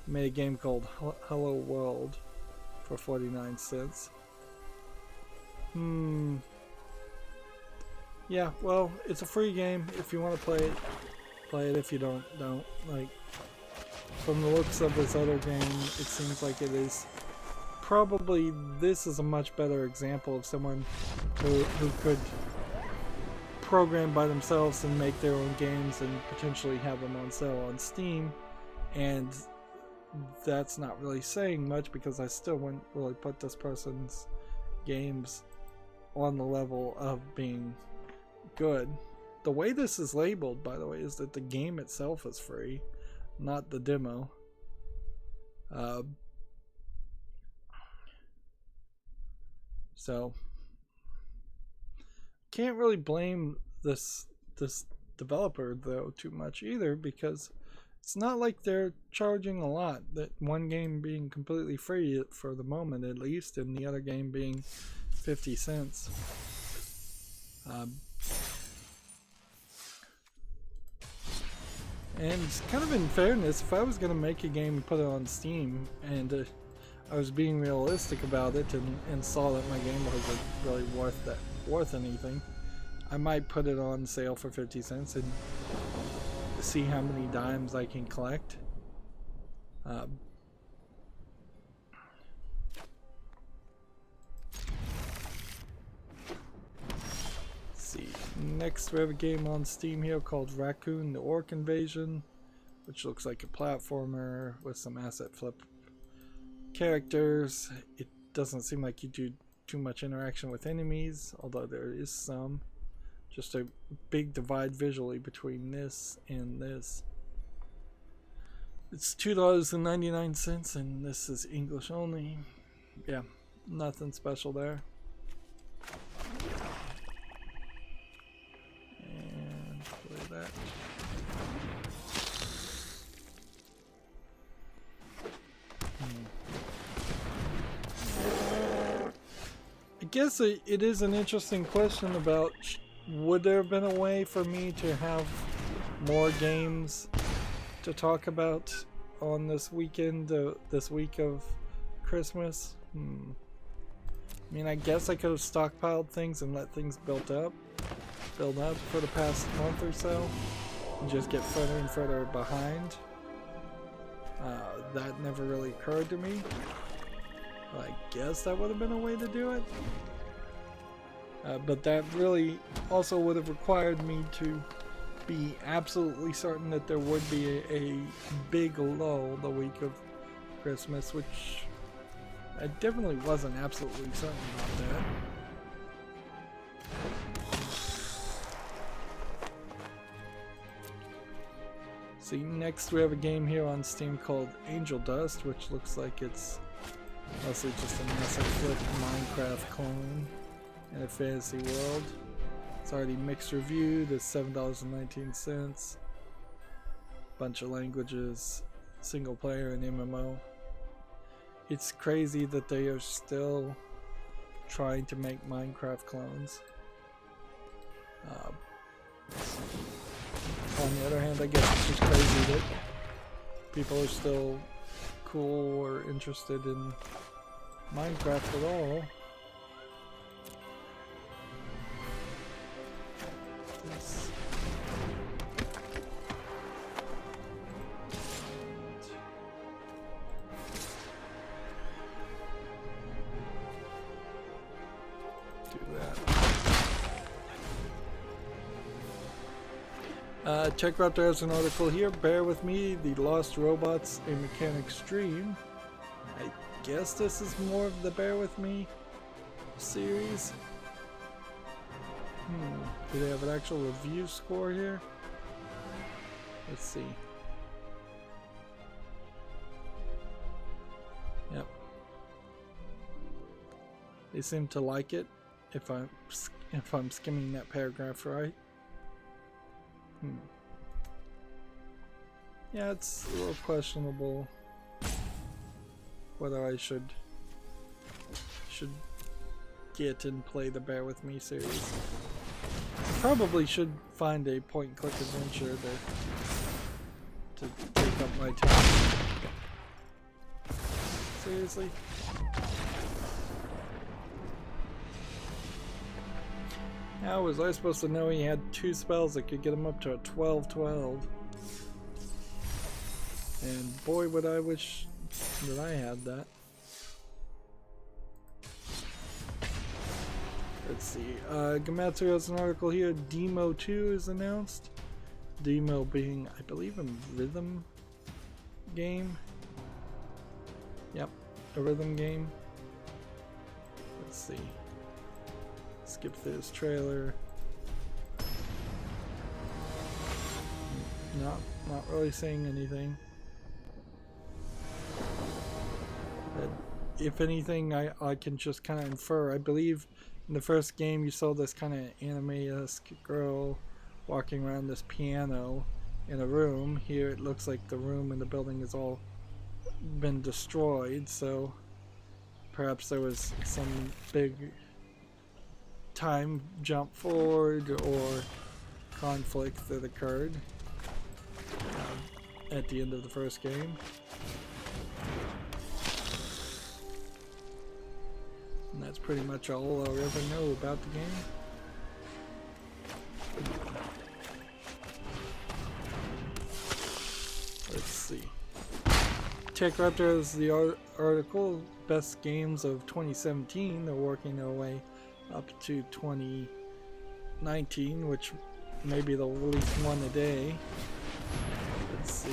He made a game called Hello World for 49 cents. Yeah, well, it's a free game. If you want to play it, play it. If you don't. Like, from the looks of this other game, it seems like it is probably, this is a much better example of someone who could program by themselves and make their own games and potentially have them on sale on Steam. And that's not really saying much, because I still wouldn't really put this person's games on the level of being good. The way this is labeled, by the way, is that the game itself is free, not the demo. So can't really blame this developer though too much either, because it's not like they're charging a lot. That one game being completely free for the moment at least, and the other game being 50 cents. And kind of in fairness, if I was going to make a game and put it on Steam, and I was being realistic about it and saw that my game wasn't really worth anything, I might put it on sale for 50 cents and see how many dimes I can collect. Let's see. next we have a game on Steam here called Raccoon the Orc Invasion, which looks like a platformer with some asset flip characters. It doesn't seem like you do too much interaction with enemies, although there is some. Just a big divide visually between this and this. It's $2.99 and this is English only. Yeah, nothing special there. And play that. I guess it is an interesting question about would there have been a way for me to have more games to talk about on this weekend, this week of Christmas? I mean, I guess I could have stockpiled things and let things build up for the past month or so and just get further and further behind. That never really occurred to me. I guess that would have been a way to do it. But that really also would have required me to be absolutely certain that there would be a big lull the week of Christmas, which I definitely wasn't absolutely certain about that. See, next we have a game here on Steam called Angel Dust, which looks like it's mostly just an asset flip Minecraft clone in a fantasy world. It's already mixed reviewed. It's $7.19. Bunch of languages, single player and MMO. It's crazy that they are still trying to make Minecraft clones. On the other hand, I guess it's just crazy that people are still cool or interested in Minecraft at all. Yes. Do that. Check out there's an article here. Bear with me. The Lost Robots a Mechanics Dream. I guess this is more of the Bear with Me series. Do they have an actual review score here? Let's see. Yep. They seem to like it if I'm skimming that paragraph right. Yeah, it's a little questionable whether I should get and play the Bear With Me series. Probably should find a point-and-click adventure to take up my time. Seriously? How was I supposed to know he had 2 spells that could get him up to a 12/12? And boy, would I wish that I had that. Let's see. Gamatsu has an article here. Demo 2 is announced. Demo being, I believe, a rhythm game. Yep, a rhythm game. Let's see. Skip this trailer. Not really saying anything. But if anything, I can just kind of infer. I believe in the first game you saw this kind of anime-esque girl walking around this piano in a room. Here it looks like the room in the building has all been destroyed, so perhaps there was some big time jump forward or conflict that occurred at the end of the first game. And that's pretty much all I'll ever know about the game. Let's see. TechRaptor has the article, best games of 2017. They're working their way up to 2018. 19, which maybe they'll release one a day. Let's see.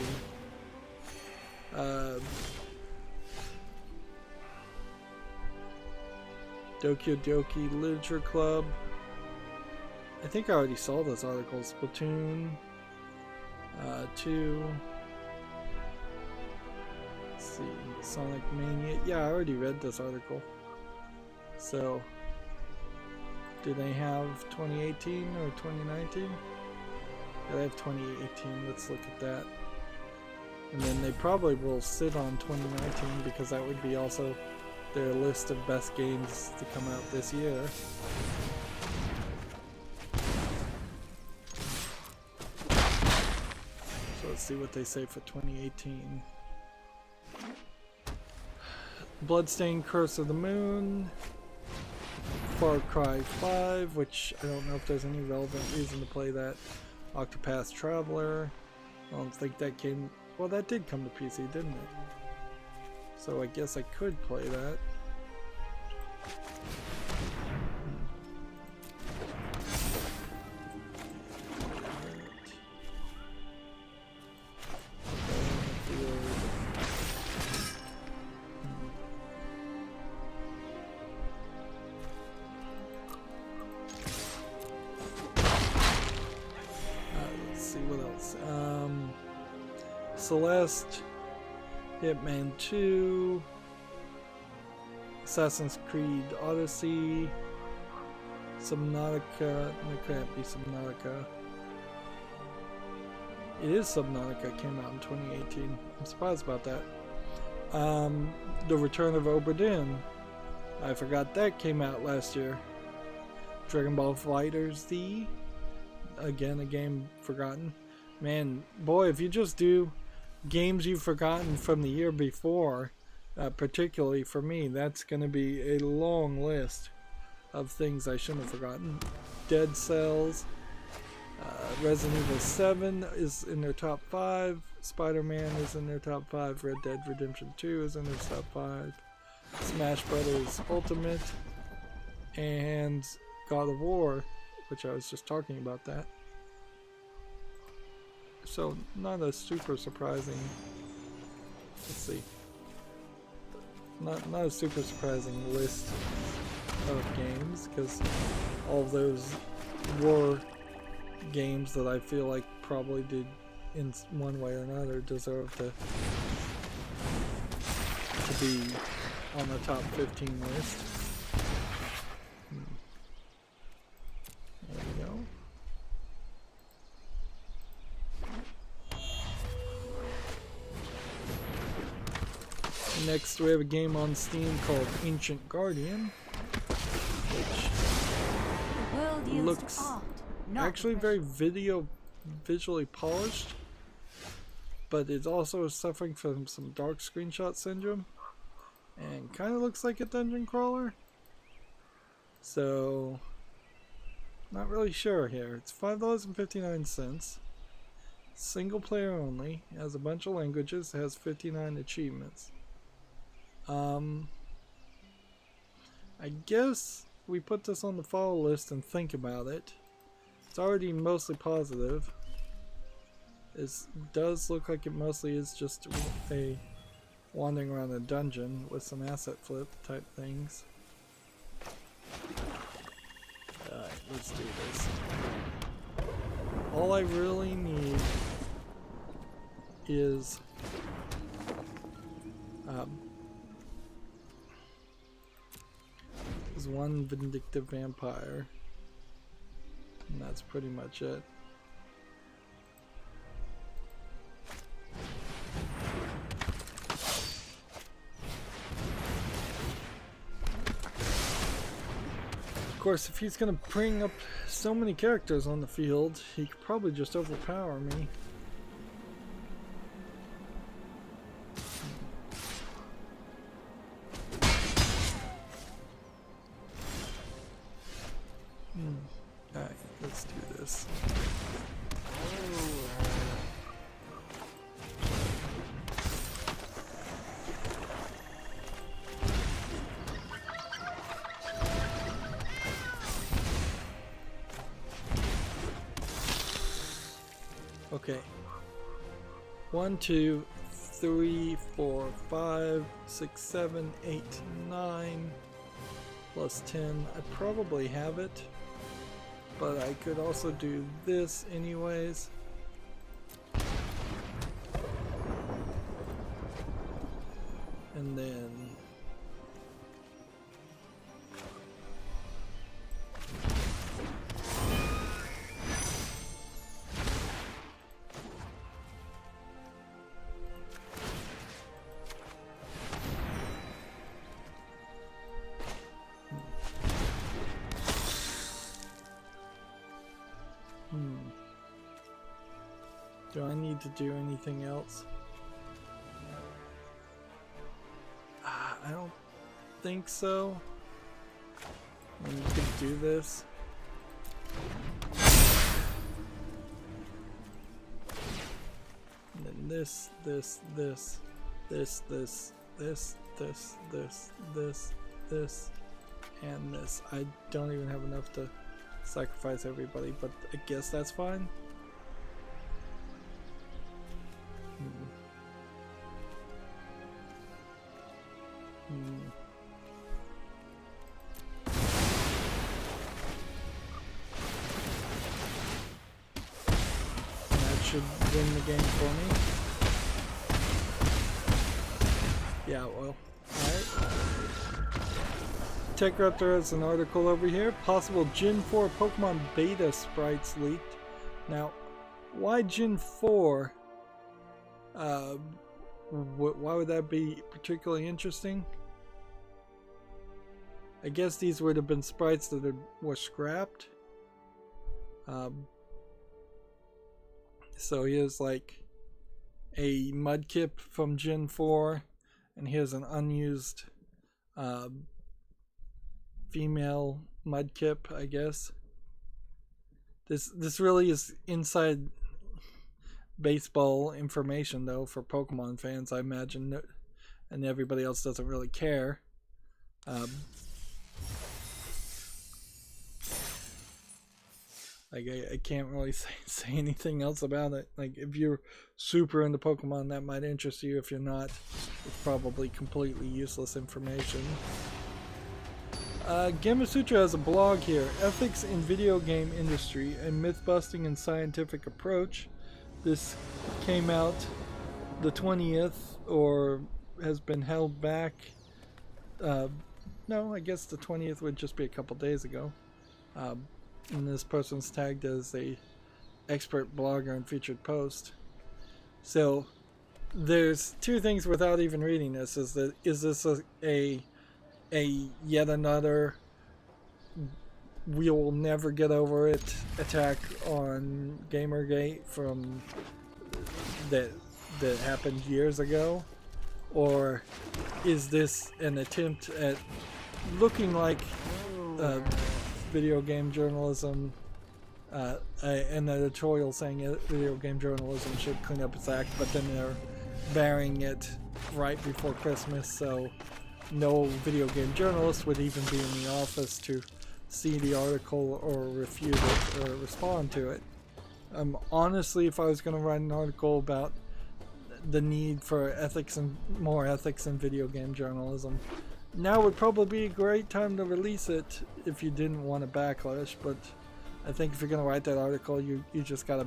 Doki Doki Literature Club. I think I already saw those articles. Splatoon 2. Let's see. Sonic Mania. Yeah, I already read this article. So, do they have 2018 or 2019? Yeah, they have 2018. Let's look at that. And then they probably will sit on 2019 because that would be also their list of best games to come out this year. So let's see what they say for 2018. Bloodstained Curse of the Moon. Far Cry 5, which I don't know if there's any relevant reason to play that. Octopath Traveler. I don't think that came... Well, that did come to PC, didn't it? So I guess I could play that. Let's see what else. Celeste, Hitman 2, Assassin's Creed Odyssey, Subnautica. It can't be Subnautica. It is Subnautica. It came out in 2018. I'm surprised about that. The Return of Obra Dinn. I forgot that came out last year. Dragon Ball FighterZ Z. Again, a game forgotten. Man, boy, if you just do games you've forgotten from the year before, particularly for me, that's going to be a long list of things I shouldn't have forgotten. Dead Cells, Resident Evil 7 is in their top 5, Spider-Man is in their top 5, Red Dead Redemption 2 is in their top 5, Smash Brothers Ultimate, and God of War, which I was just talking about that. So, not a super surprising, let's see, not a super surprising list of games, because all of those were games that I feel like probably did, in one way or another, deserve to be on the top 15 list. There we go. Next, we have a game on Steam called Ancient Guardian, which looks actually very visually polished, but it also is suffering from some dark screenshot syndrome, and kind of looks like a dungeon crawler. So, not really sure here. It's $5.59. Single player only. Has a bunch of languages. Has 59 achievements. I guess we put this on the follow list and think about it. It's already mostly positive. It does look like it mostly is just a wandering around a dungeon with some asset flip type things. Alright, let's do this. All I really need is one vindictive vampire, and that's pretty much it. Of course, if he's gonna bring up so many characters on the field, he could probably just overpower me. Alright, let's do this. 1, 2, 3, 4, 5, 6, 7, 8, 9, plus 10. I probably have it, but I could also do this anyways. And then do I need to do anything else? I don't think so. I mean, you could do this. And then this, and this. I don't even have enough to sacrifice everybody, but I guess that's fine. That should win the game for me. Yeah, well, alright. TechRaptor has an article over here. Possible Gen 4 Pokemon beta sprites leaked. Now, why Gen 4? Why would that be particularly interesting? I guess these would have been sprites that were scrapped. So here's like a Mudkip from Gen 4, and here's an unused female Mudkip, I guess. This really is inside baseball information though for Pokemon fans, I imagine, and everybody else doesn't really care. Like I can't really say anything else about it. Like if you're super into Pokemon, that might interest you. If you're not, it's probably completely useless information. Gamasutra has a blog here. Ethics in Video Game Industry, a Myth-Busting and Scientific Approach. This came out the 20th, or has been held back. No, I guess the 20th would just be a couple days ago. And this person's tagged as a expert blogger and featured post. So there's two things without even reading this. Is this a yet another we will never get over it attack on Gamergate from that happened years ago, or is this an attempt at looking like video game journalism, an editorial saying video game journalism should clean up its act, but then they're burying it right before Christmas, so no video game journalist would even be in the office to see the article or refute it or respond to it. Honestly, if I was going to write an article about the need for ethics and more ethics in video game journalism, now would probably be a great time to release it if you didn't want a backlash. But I think if you're going to write that article, you just got to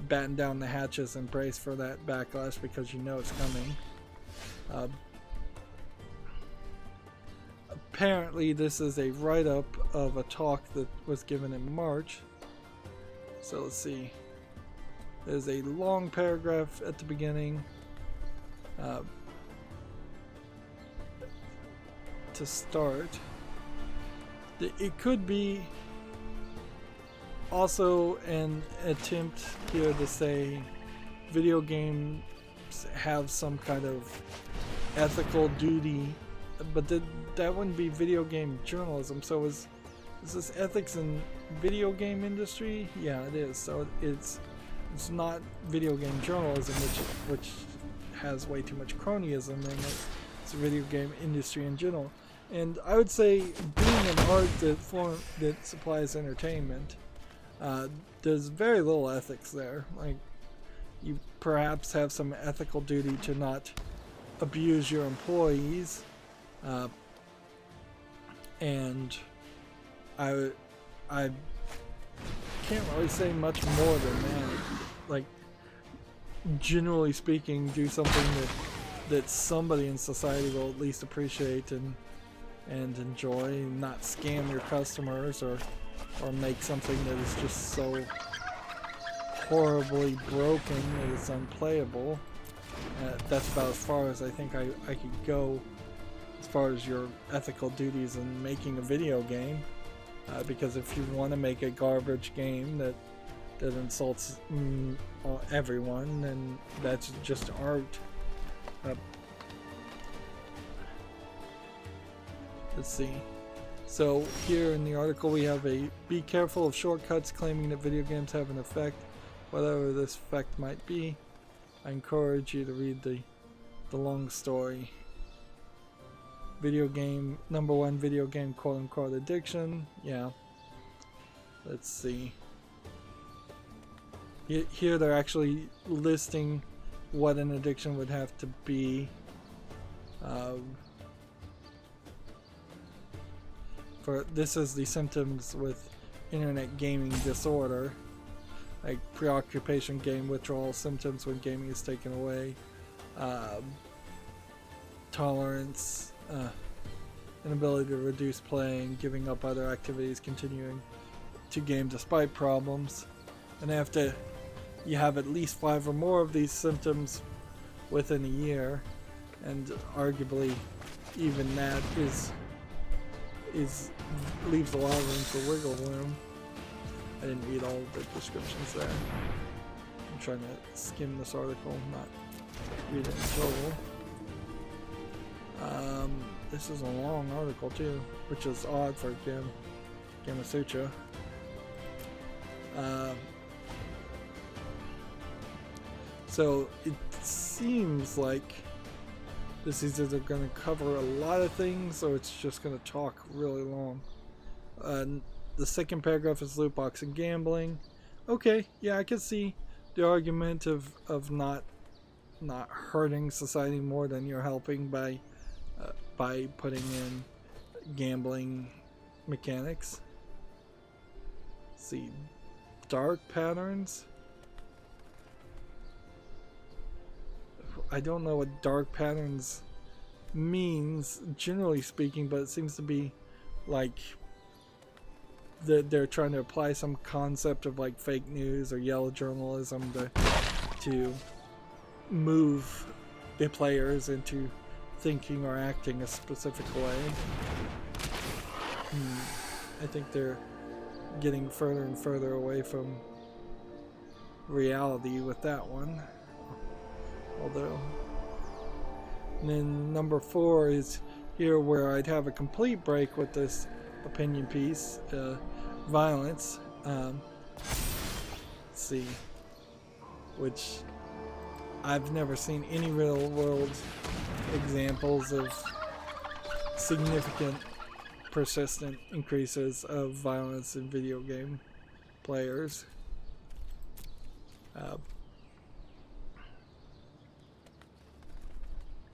batten down the hatches and brace for that backlash, because you know it's coming. Apparently this is a write-up of a talk that was given in March. So let's see. There's a long paragraph at the beginning. To start, it could be also an attempt here to say video games have some kind of ethical duty, but that wouldn't be video game journalism. So is this ethics in video game industry? Yeah, it is. So it's not video game journalism, which has way too much cronyism in it. It's video game industry in general. And I would say being an art that supplies entertainment, there's very little ethics there. Like, you perhaps have some ethical duty to not abuse your employees. And I can't really say much more than that. Like, generally speaking, do something that somebody in society will at least appreciate and enjoy, and not scam your customers or make something that is just so horribly broken that it's unplayable. That's about as far as I think I could go as far as your ethical duties in making a video game. Because if you want to make a garbage game that insults everyone, then that's just art. Let's see. So here in the article we have a be careful of shortcuts claiming that video games have an effect, whatever this effect might be. I encourage you to read the long story. Video game, #1 video game quote-unquote addiction. Yeah. Let's see. Here they're actually listing what an addiction would have to be. For this is the symptoms with internet gaming disorder, like preoccupation, game withdrawal, symptoms when gaming is taken away, tolerance, inability to reduce playing, giving up other activities, continuing to game despite problems. And after you have at least 5 or more of these symptoms within a year, and arguably even that leaves a lot of room for wiggle room. I didn't read all the descriptions there. I'm trying to skim this article, not read it in total. This is a long article too, which is odd for Gamma Sutra. So it seems like this is either going to cover a lot of things or it's just going to talk really long. The second paragraph is loot box and gambling. Okay, yeah, I can see the argument of not hurting society more than you're helping by putting in gambling mechanics. Let's see, dark patterns. I don't know what dark patterns means, generally speaking, but it seems to be like they're trying to apply some concept of like fake news or yellow journalism to move the players into thinking or acting a specific way. I think they're getting further and further away from reality with that one. Although, and then #4 is here where I'd have a complete break with this opinion piece, violence. Let's see, which I've never seen any real world examples of significant, persistent increases of violence in video game players.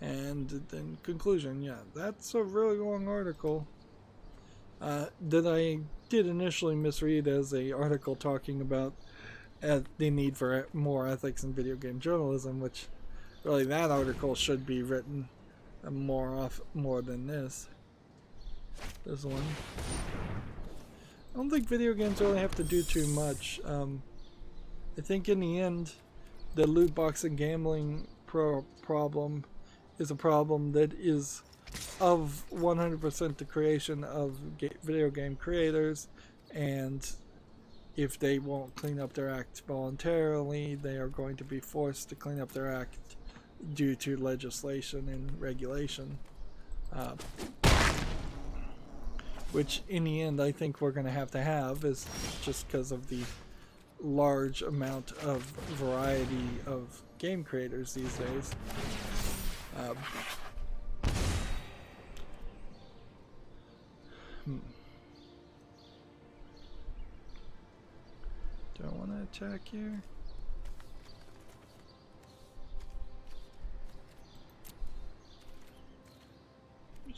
And then conclusion, yeah, that's a really long article that I did initially misread as a article talking about the need for more ethics in video game journalism, which really that article should be written more than this one. I don't think video games really have to do too much. I think in the end the loot box and gambling problem is a problem that is of 100% the creation of video game creators, and if they won't clean up their act voluntarily, they are going to be forced to clean up their act due to legislation and regulation, which in the end I think we're going to have is just because of the large amount of variety of game creators these days. Do I want to attack here?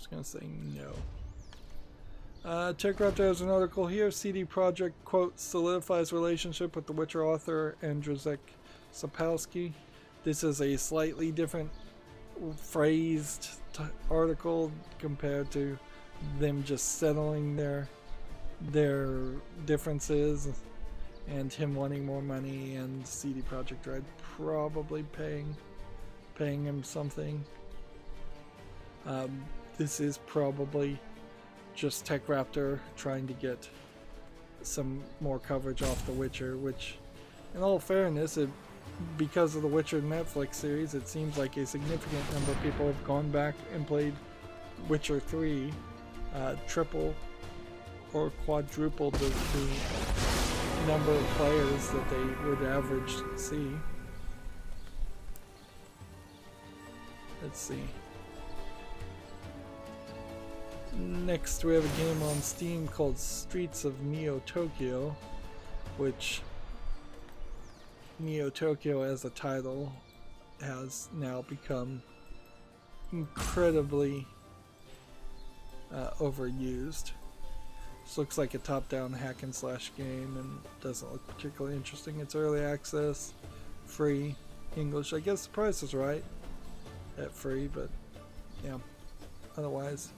Just gonna say no. TechRaptor has an article here. CD Projekt, quote, solidifies relationship with The Witcher author Andrzej Sapkowski. This is a slightly different phrased article compared to them just settling their differences and him wanting more money and CD Projekt Red probably paying him something. This is probably just TechRaptor trying to get some more coverage off The Witcher, which, in all fairness, because of the Witcher Netflix series, it seems like a significant number of people have gone back and played Witcher 3, triple or quadrupled the number of players that they would average see. Let's see. Next, we have a game on Steam called Streets of Neo Tokyo, which Neo Tokyo as a title has now become incredibly overused. This looks like a top-down hack and slash game and doesn't look particularly interesting. It's early access, free, English. I guess the price is right at free, but yeah, otherwise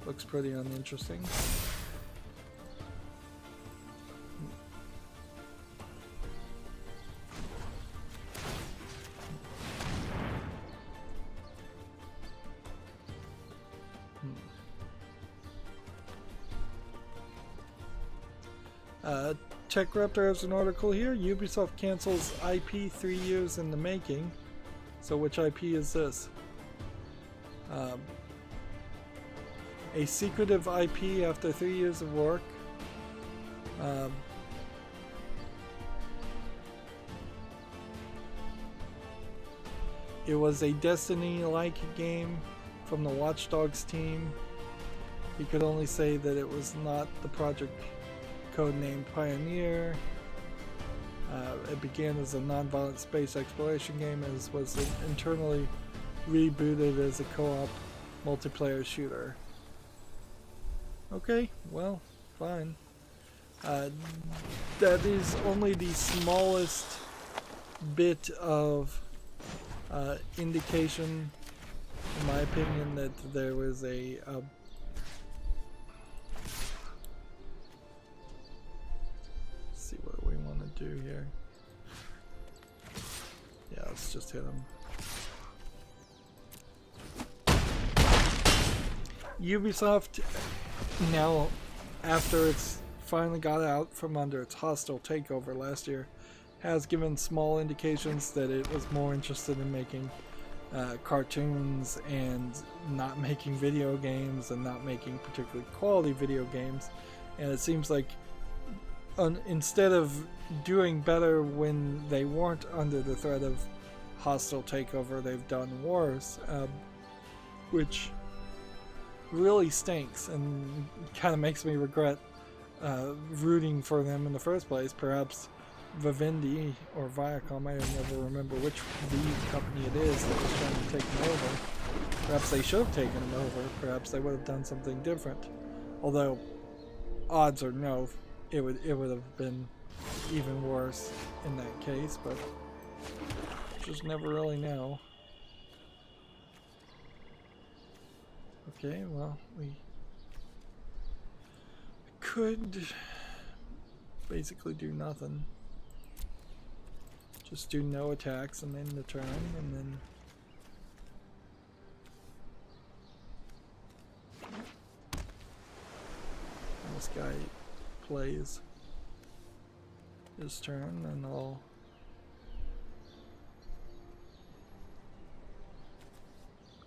looks pretty uninteresting. TechRaptor has an article here. Ubisoft cancels IP 3 years in the making. So which IP is this? A secretive IP after 3 years of work. It was a Destiny-like game from the Watch Dogs team. You could only say that it was not the project codenamed Pioneer. It began as a non-violent space exploration game and was internally rebooted as a co-op multiplayer shooter. Okay, well, fine. That is only the smallest bit of indication, in my opinion, that there was a see what we want to do here. Yeah, let's just hit him. Ubisoft now, after it's finally got out from under its hostile takeover last year, has given small indications that it was more interested in making cartoons and not making video games and not making particularly quality video games. And it seems like instead of doing better when they weren't under the threat of hostile takeover, they've done worse, which really stinks and kind of makes me regret rooting for them in the first place. Perhaps Vivendi or Viacom, I never remember which company it is that was trying to take them over. Perhaps they should have taken them over. Perhaps they would have done something different. Although, odds are no, it would have been even worse in that case, but just never really know. Okay, well, we could basically do nothing. Just do no attacks and then the turn, and then this guy plays his turn, and I'll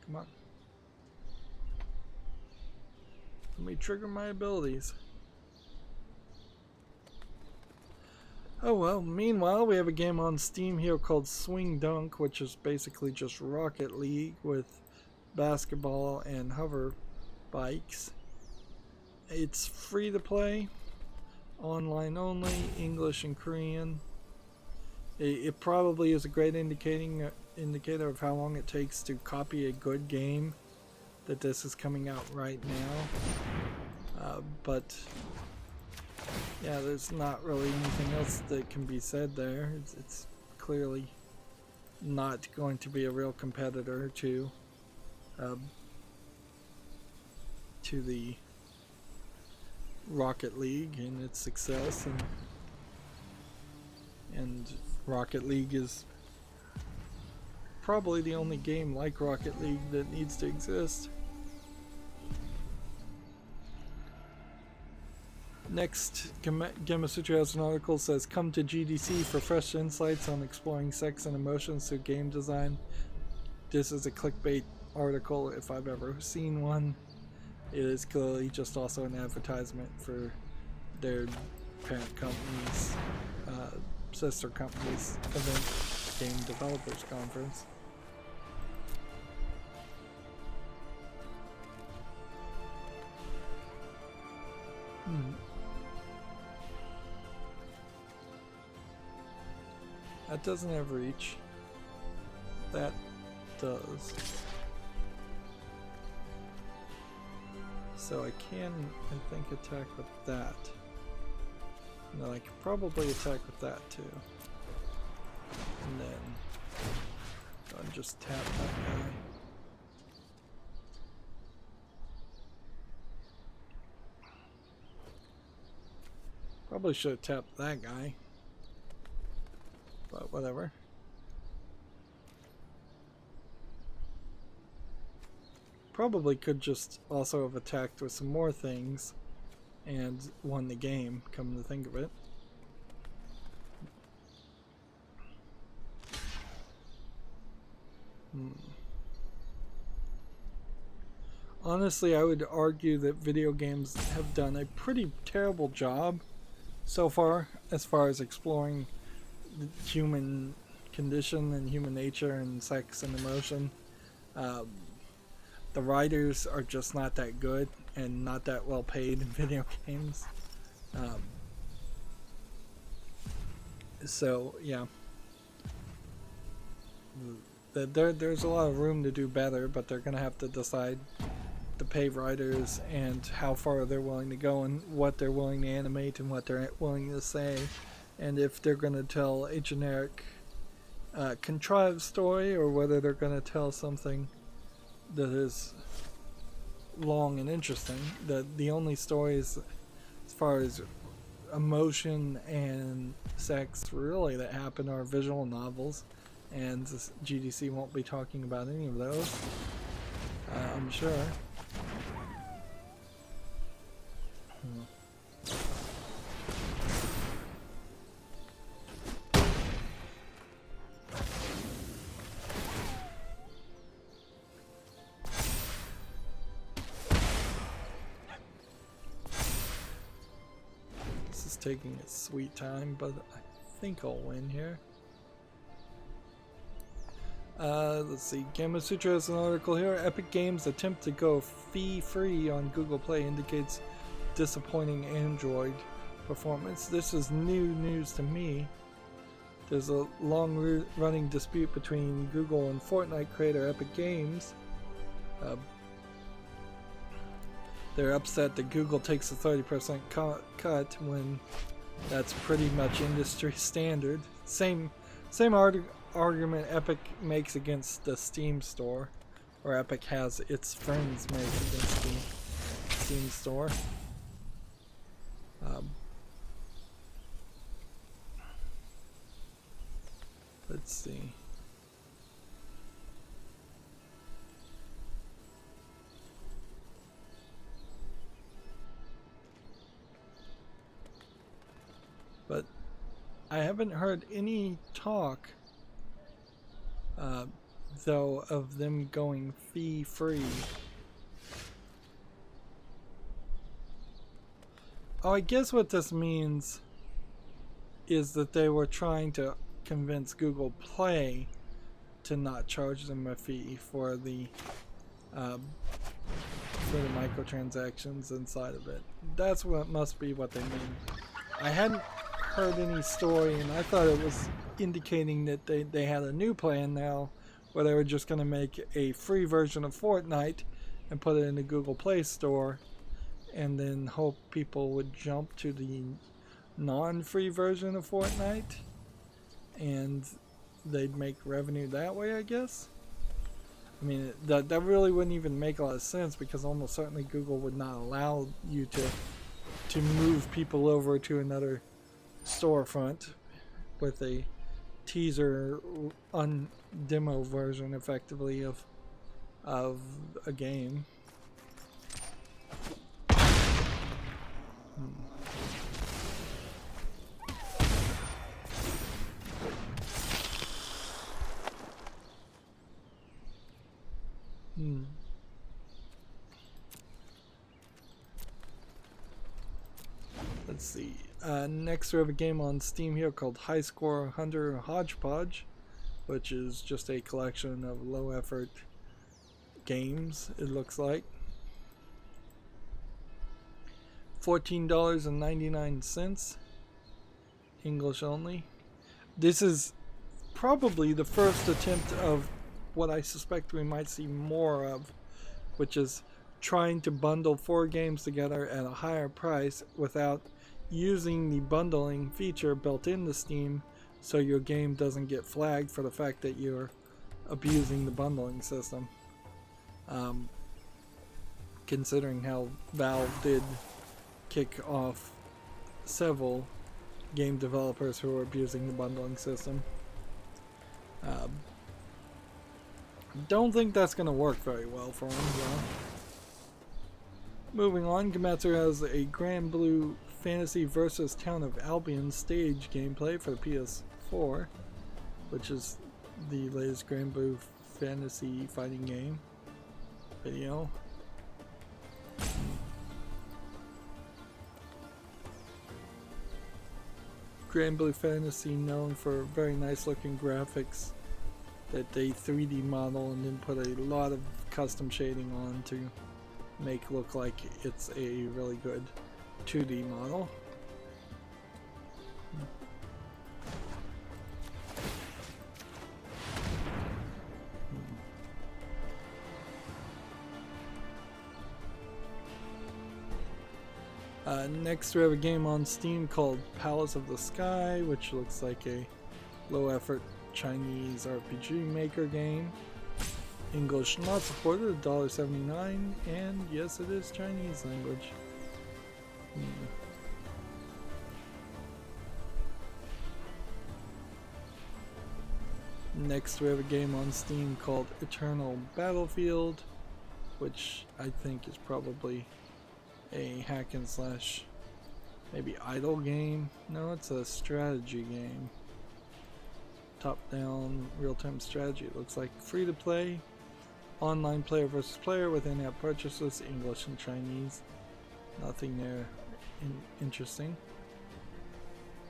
come on. Let me trigger my abilities. Oh well, meanwhile we have a game on Steam here called Swing Dunk, which is basically just Rocket League with basketball and hover bikes. It's free to play, online only, English and Korean. It probably is a great indicator of how long it takes to copy a good game that this is coming out right now. But yeah, there's not really anything else that can be said there. It's clearly not going to be a real competitor to the Rocket League and its success, and Rocket League is probably the only game like Rocket League that needs to exist. Next, Gamasutra has an article that says, "Come to GDC for fresh insights on exploring sex and emotions through game design." This is a clickbait article if I've ever seen one. It is clearly just also an advertisement for their parent company's sister company's event, Game Developers Conference. That doesn't have reach. That does. So I can, I think, attack with that. No, I could probably attack with that too. And then go and just tap that guy. Probably should have tapped that guy. But whatever. Probably could just also have attacked with some more things and won the game, come to think of it. Honestly, I would argue that video games have done a pretty terrible job so far as exploring the human condition and human nature and sex and emotion. The writers are just not that good and not that well paid in video games. So yeah, there's a lot of room to do better, but they're gonna have to decide to pay writers and how far they're willing to go and what they're willing to animate and what they're willing to say, and if they're gonna tell a generic contrived story or whether they're gonna tell something that is long and interesting. The only stories as far as emotion and sex really that happen are visual novels, and GDC won't be talking about any of those, I'm sure. Taking its sweet time, but I think I'll win here. Let's see. Gamasutra has an article here. Epic Games' attempt to go fee-free on Google Play indicates disappointing Android performance. This is new news to me. There's a long-running dispute between Google and Fortnite creator Epic Games. They're upset that Google takes a 30% cut when that's pretty much industry standard. Same argument Epic makes against the Steam store, or Epic has its friends make against the Steam store. Let's see. But I haven't heard any talk, though, of them going fee-free. Oh, I guess what this means is that they were trying to convince Google Play to not charge them a fee for the microtransactions inside of it. That's what must be what they mean. I hadn't heard any story, and I thought it was indicating that they had a new plan now where they were just going to make a free version of Fortnite and put it in the Google Play Store, and then hope people would jump to the non-free version of Fortnite, and they'd make revenue that way, I guess. I mean, that really wouldn't even make a lot of sense, because almost certainly Google would not allow you to move people over to another storefront with a teaser demo version, effectively, of a game. Let's see. Next we have a game on Steam here called High Score Hunter Hodgepodge, which is just a collection of low effort games, it looks like. $14.99, English only. This is probably the first attempt of what I suspect we might see more of, which is trying to bundle 4 games together at a higher price without using the bundling feature built into Steam, so your game doesn't get flagged for the fact that you're abusing the bundling system. Considering how Valve did kick off several game developers who are abusing the bundling system. Don't think that's going to work very well for them, though. Moving on, Gematsu has a Grand Blue Fantasy vs. Town of Albion stage gameplay for the PS4, which is the latest Grand Blue Fantasy fighting game video. Grand Blue Fantasy, known for very nice looking graphics that they 3D model and then put a lot of custom shading on to make look like it's a really good 2D model. Next we have a game on Steam called Palace of the Sky, which looks like a low effort Chinese RPG maker game. English not supported, $1.79, and yes, it is Chinese language. Next we have a game on Steam called Eternal Battlefield, which I think is probably a hack and slash, maybe idle game. No, it's a strategy game. Top-down real-time strategy. It looks like free to play, online player versus player with in-app purchases, English and Chinese. Nothing there interesting.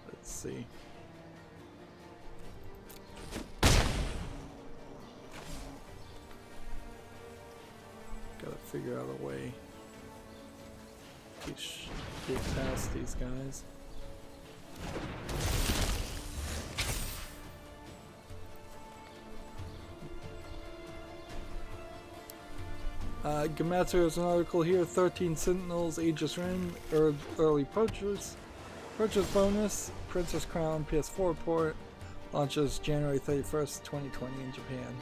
Let's see. Gotta figure out a way to get past these guys. Gematsu has an article here, 13 Sentinels, Aegis Rim, early purchase bonus, Princess Crown PS4 port, launches January 31st, 2020 in Japan.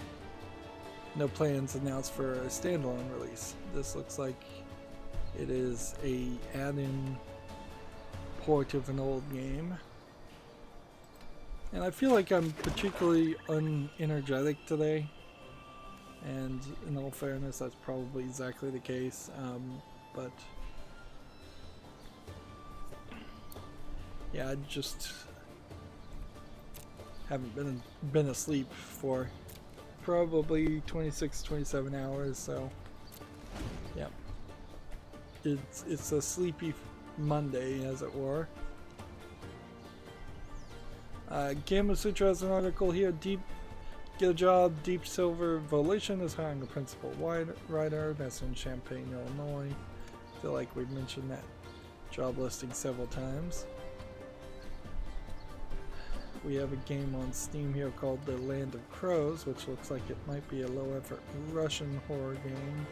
No plans announced for a standalone release. This looks like it is a add-in port of an old game. And I feel like I'm particularly unenergetic today. And in all fairness, that's probably exactly the case. But yeah, I just haven't been asleep for probably 26-27 hours, so yeah. It's a sleepy Monday, as it were. Gamma Sutra has an article here. Get a job. Deep Silver Volition is hiring a principal writer. That's in Champaign, Illinois. I feel like we've mentioned that job listing several times. We have a game on Steam here called The Land of Crows, which looks like it might be a low-effort Russian horror game.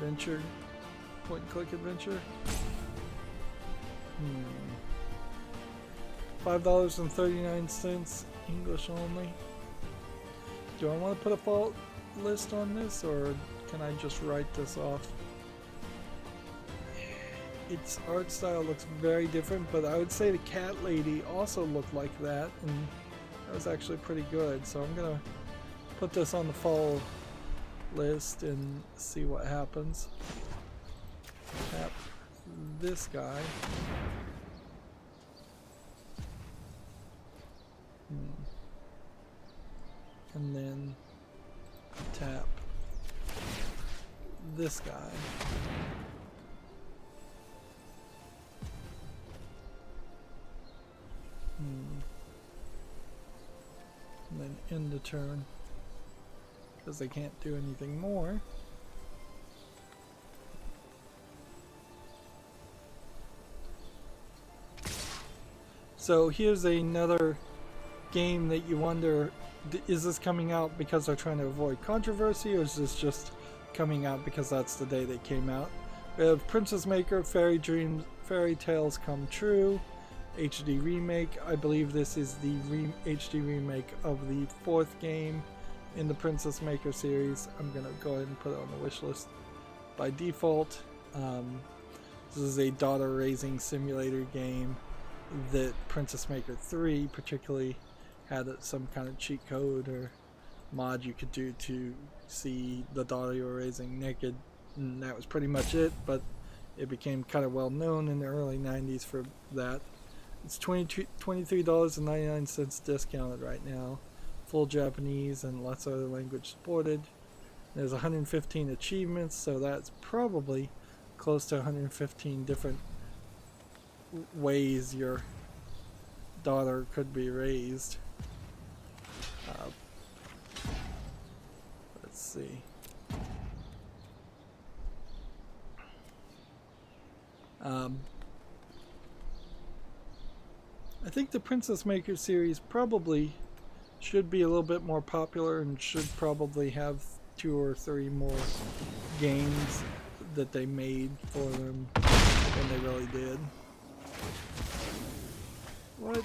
adventure, point and click adventure. $5.39, English only. Do I want to put a fault list on this, or can I just write this off? Its art style looks very different, but I would say the cat lady also looked like that, and that was actually pretty good. So I'm gonna put this on the fall list and see what happens. Tap this guy. And then tap this guy. And then end the turn, because they can't do anything more. So here's another game that you wonder, is this coming out because they're trying to avoid controversy, or is this just coming out because that's the day they came out? We have Princess Maker, Fairy Tales Come True, HD remake. I believe this is the HD remake of the 4th game in the Princess Maker series. I'm gonna go ahead and put it on the wish list by default. This is a daughter raising simulator game that Princess Maker 3 particularly had some kind of cheat code or mod you could do to see the daughter you were raising naked, and that was pretty much it, but it became kind of well known in the early 90s for that. It's $23.99 discounted right now, full Japanese and lots of other language supported. There's 115 achievements, so that's probably close to 115 different ways your daughter could be raised. Let's see. I think the Princess Maker series probably should be a little bit more popular and should probably have 2 or 3 more games that they made for them than they really did. What?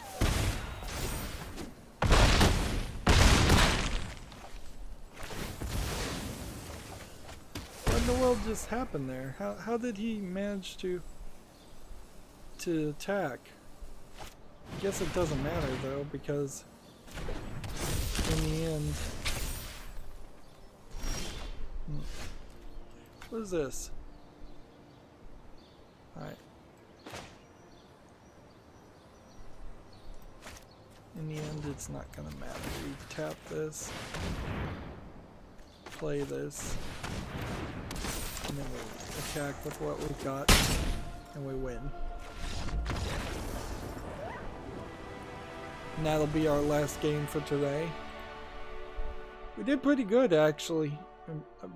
What in the world just happened there? How did he manage to attack? I guess it doesn't matter though, because in the end, what is this? Alright. In the end, it's not gonna matter. We tap this, play this, and then we attack with what we've got, and we win. And that'll be our last game for today. We did pretty good, actually. I've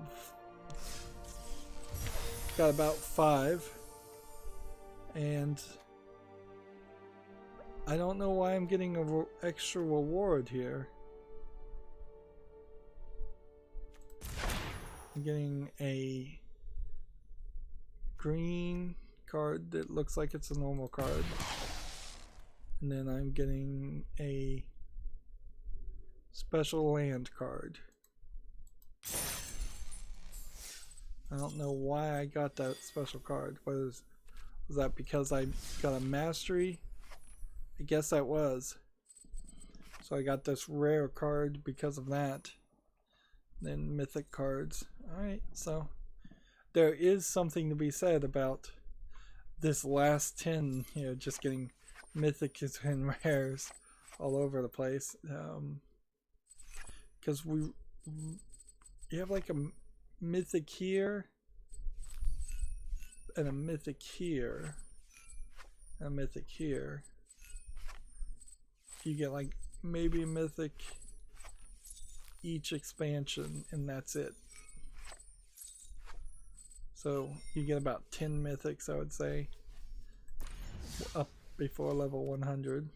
got about 5. And I don't know why I'm getting an extra reward here. I'm getting a green card that looks like it's a normal card. And then I'm getting a special land card. I don't know why I got that special card. Was that because I got a mastery? I guess that was. So I got this rare card because of that. Then mythic cards. Alright, so there is something to be said about this last 10, you know, just getting mythics and rares all over the place. Because you have like a mythic here, and a mythic here, and a mythic here. You get like maybe a mythic each expansion, and that's it. So you get about 10 mythics, I would say, up before level 100.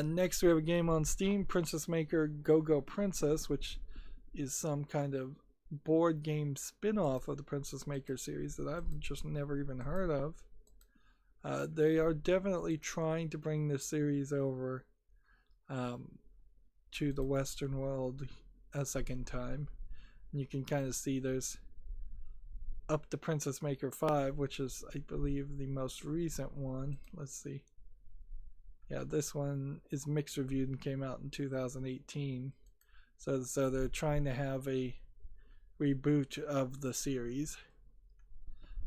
Next we have a game on Steam, Princess Maker Go Go Princess, which is some kind of board game spin-off of the Princess Maker series that I've just never even heard of. They are definitely trying to bring this series over to the Western world a second time. And you can kind of see there's up to Princess Maker 5, which is, I believe, the most recent one. Let's see. Yeah, this one is mixed reviewed and came out in 2018. So they're trying to have a reboot of the series.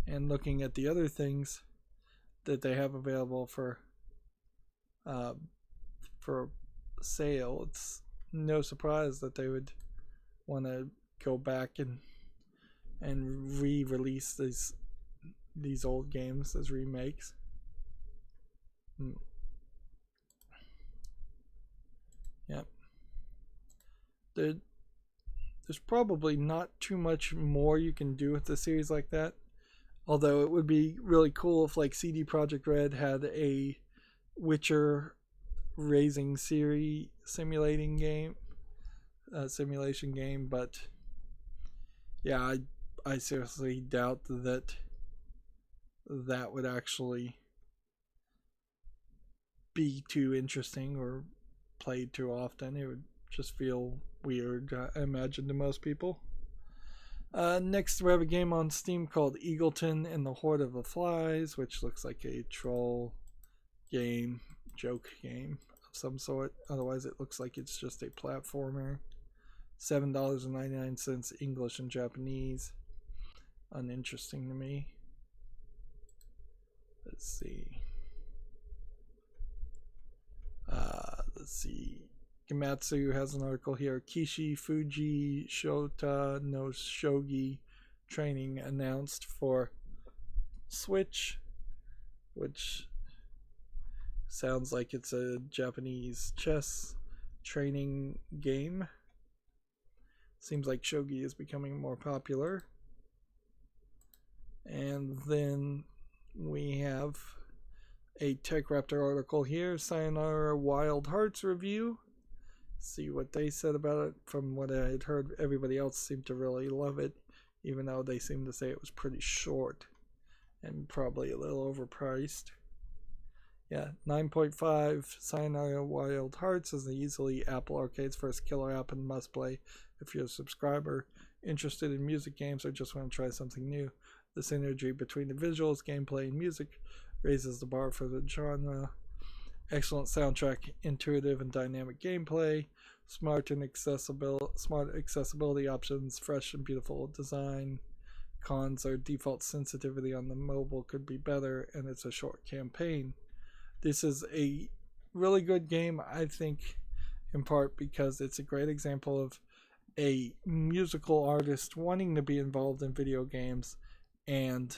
And looking at the other things that they have available for sale, it's no surprise that they would want to go back and re-release these old games as remakes. Yep. There's probably not too much more you can do with a series like that. Although it would be really cool if like CD Projekt Red had a Witcher raising series simulation game, but yeah, I seriously doubt that would actually be too interesting or played too often. It would just feel weird, I imagine, to most people. Next, we have a game on Steam called Eagleton and the Horde of the Flies, which looks like a troll game, joke game of some sort. Otherwise, it looks like it's just a platformer. $7.99 English and Japanese. Uninteresting to me. Let's see. Gamatsu has an article here. Kishi Fuji Shota no Shogi training announced for Switch, which sounds like it's a Japanese chess training game. Seems like shogi is becoming more popular. And then we have a TechRaptor article here, Sayonara Wild Hearts review. See what they said about it. From what I had heard, everybody else seemed to really love it, even though they seemed to say it was pretty short and probably a little overpriced. Yeah, 9.5 Sayonara Wild Hearts is easily Apple Arcade's first killer app and must play if you're a subscriber, interested in music games, or just want to try something new. The synergy between the visuals, gameplay, and music raises the bar for the genre. Excellent soundtrack, intuitive and dynamic gameplay, smart accessibility options, fresh and beautiful design. Cons are default sensitivity on the mobile could be better, and it's a short campaign. This is a really good game, I think, in part because it's a great example of a musical artist wanting to be involved in video games and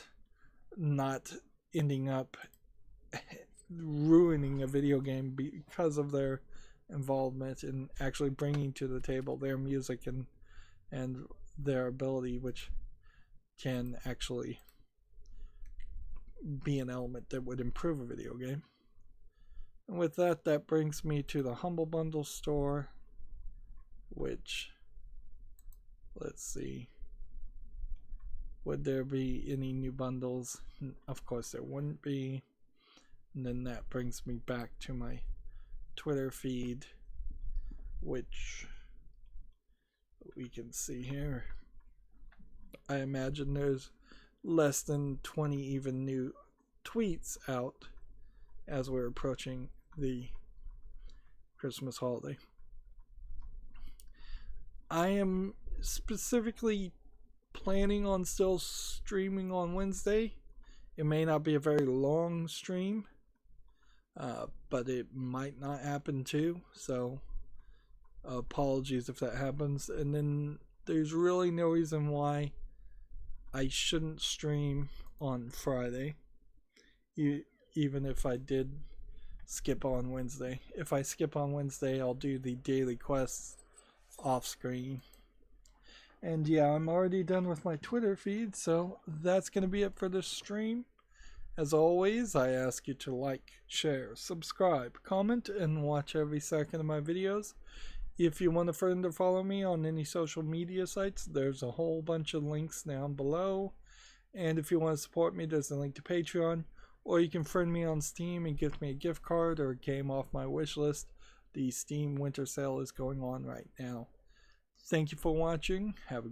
not ending up ruining a video game because of their involvement in actually bringing to the table their music and their ability, which can actually be an element that would improve a video game. And with that, that brings me to the Humble Bundle store, which, let's see, would there be any new bundles? Of course there wouldn't be. And then that brings me back to my Twitter feed, which we can see here. I imagine there's less than 20 even new tweets out as we're approaching the Christmas holiday. I am specifically planning on still streaming on Wednesday. It may not be a very long stream, but it might not happen too, so apologies if that happens. And then there's really no reason why I shouldn't stream on Friday, even if I did skip on Wednesday. If I skip on Wednesday, I'll do the daily quests off screen. And yeah, I'm already done with my Twitter feed, so that's going to be it for this stream. As always, I ask you to like, share, subscribe, comment, and watch every second of my videos. If you want to further follow me on any social media sites, there's a whole bunch of links down below. And if you want to support me, there's a link to Patreon. Or you can friend me on Steam and gift me a gift card or a game off my wish list. The Steam winter sale is going on right now. Thank you for watching. Have a good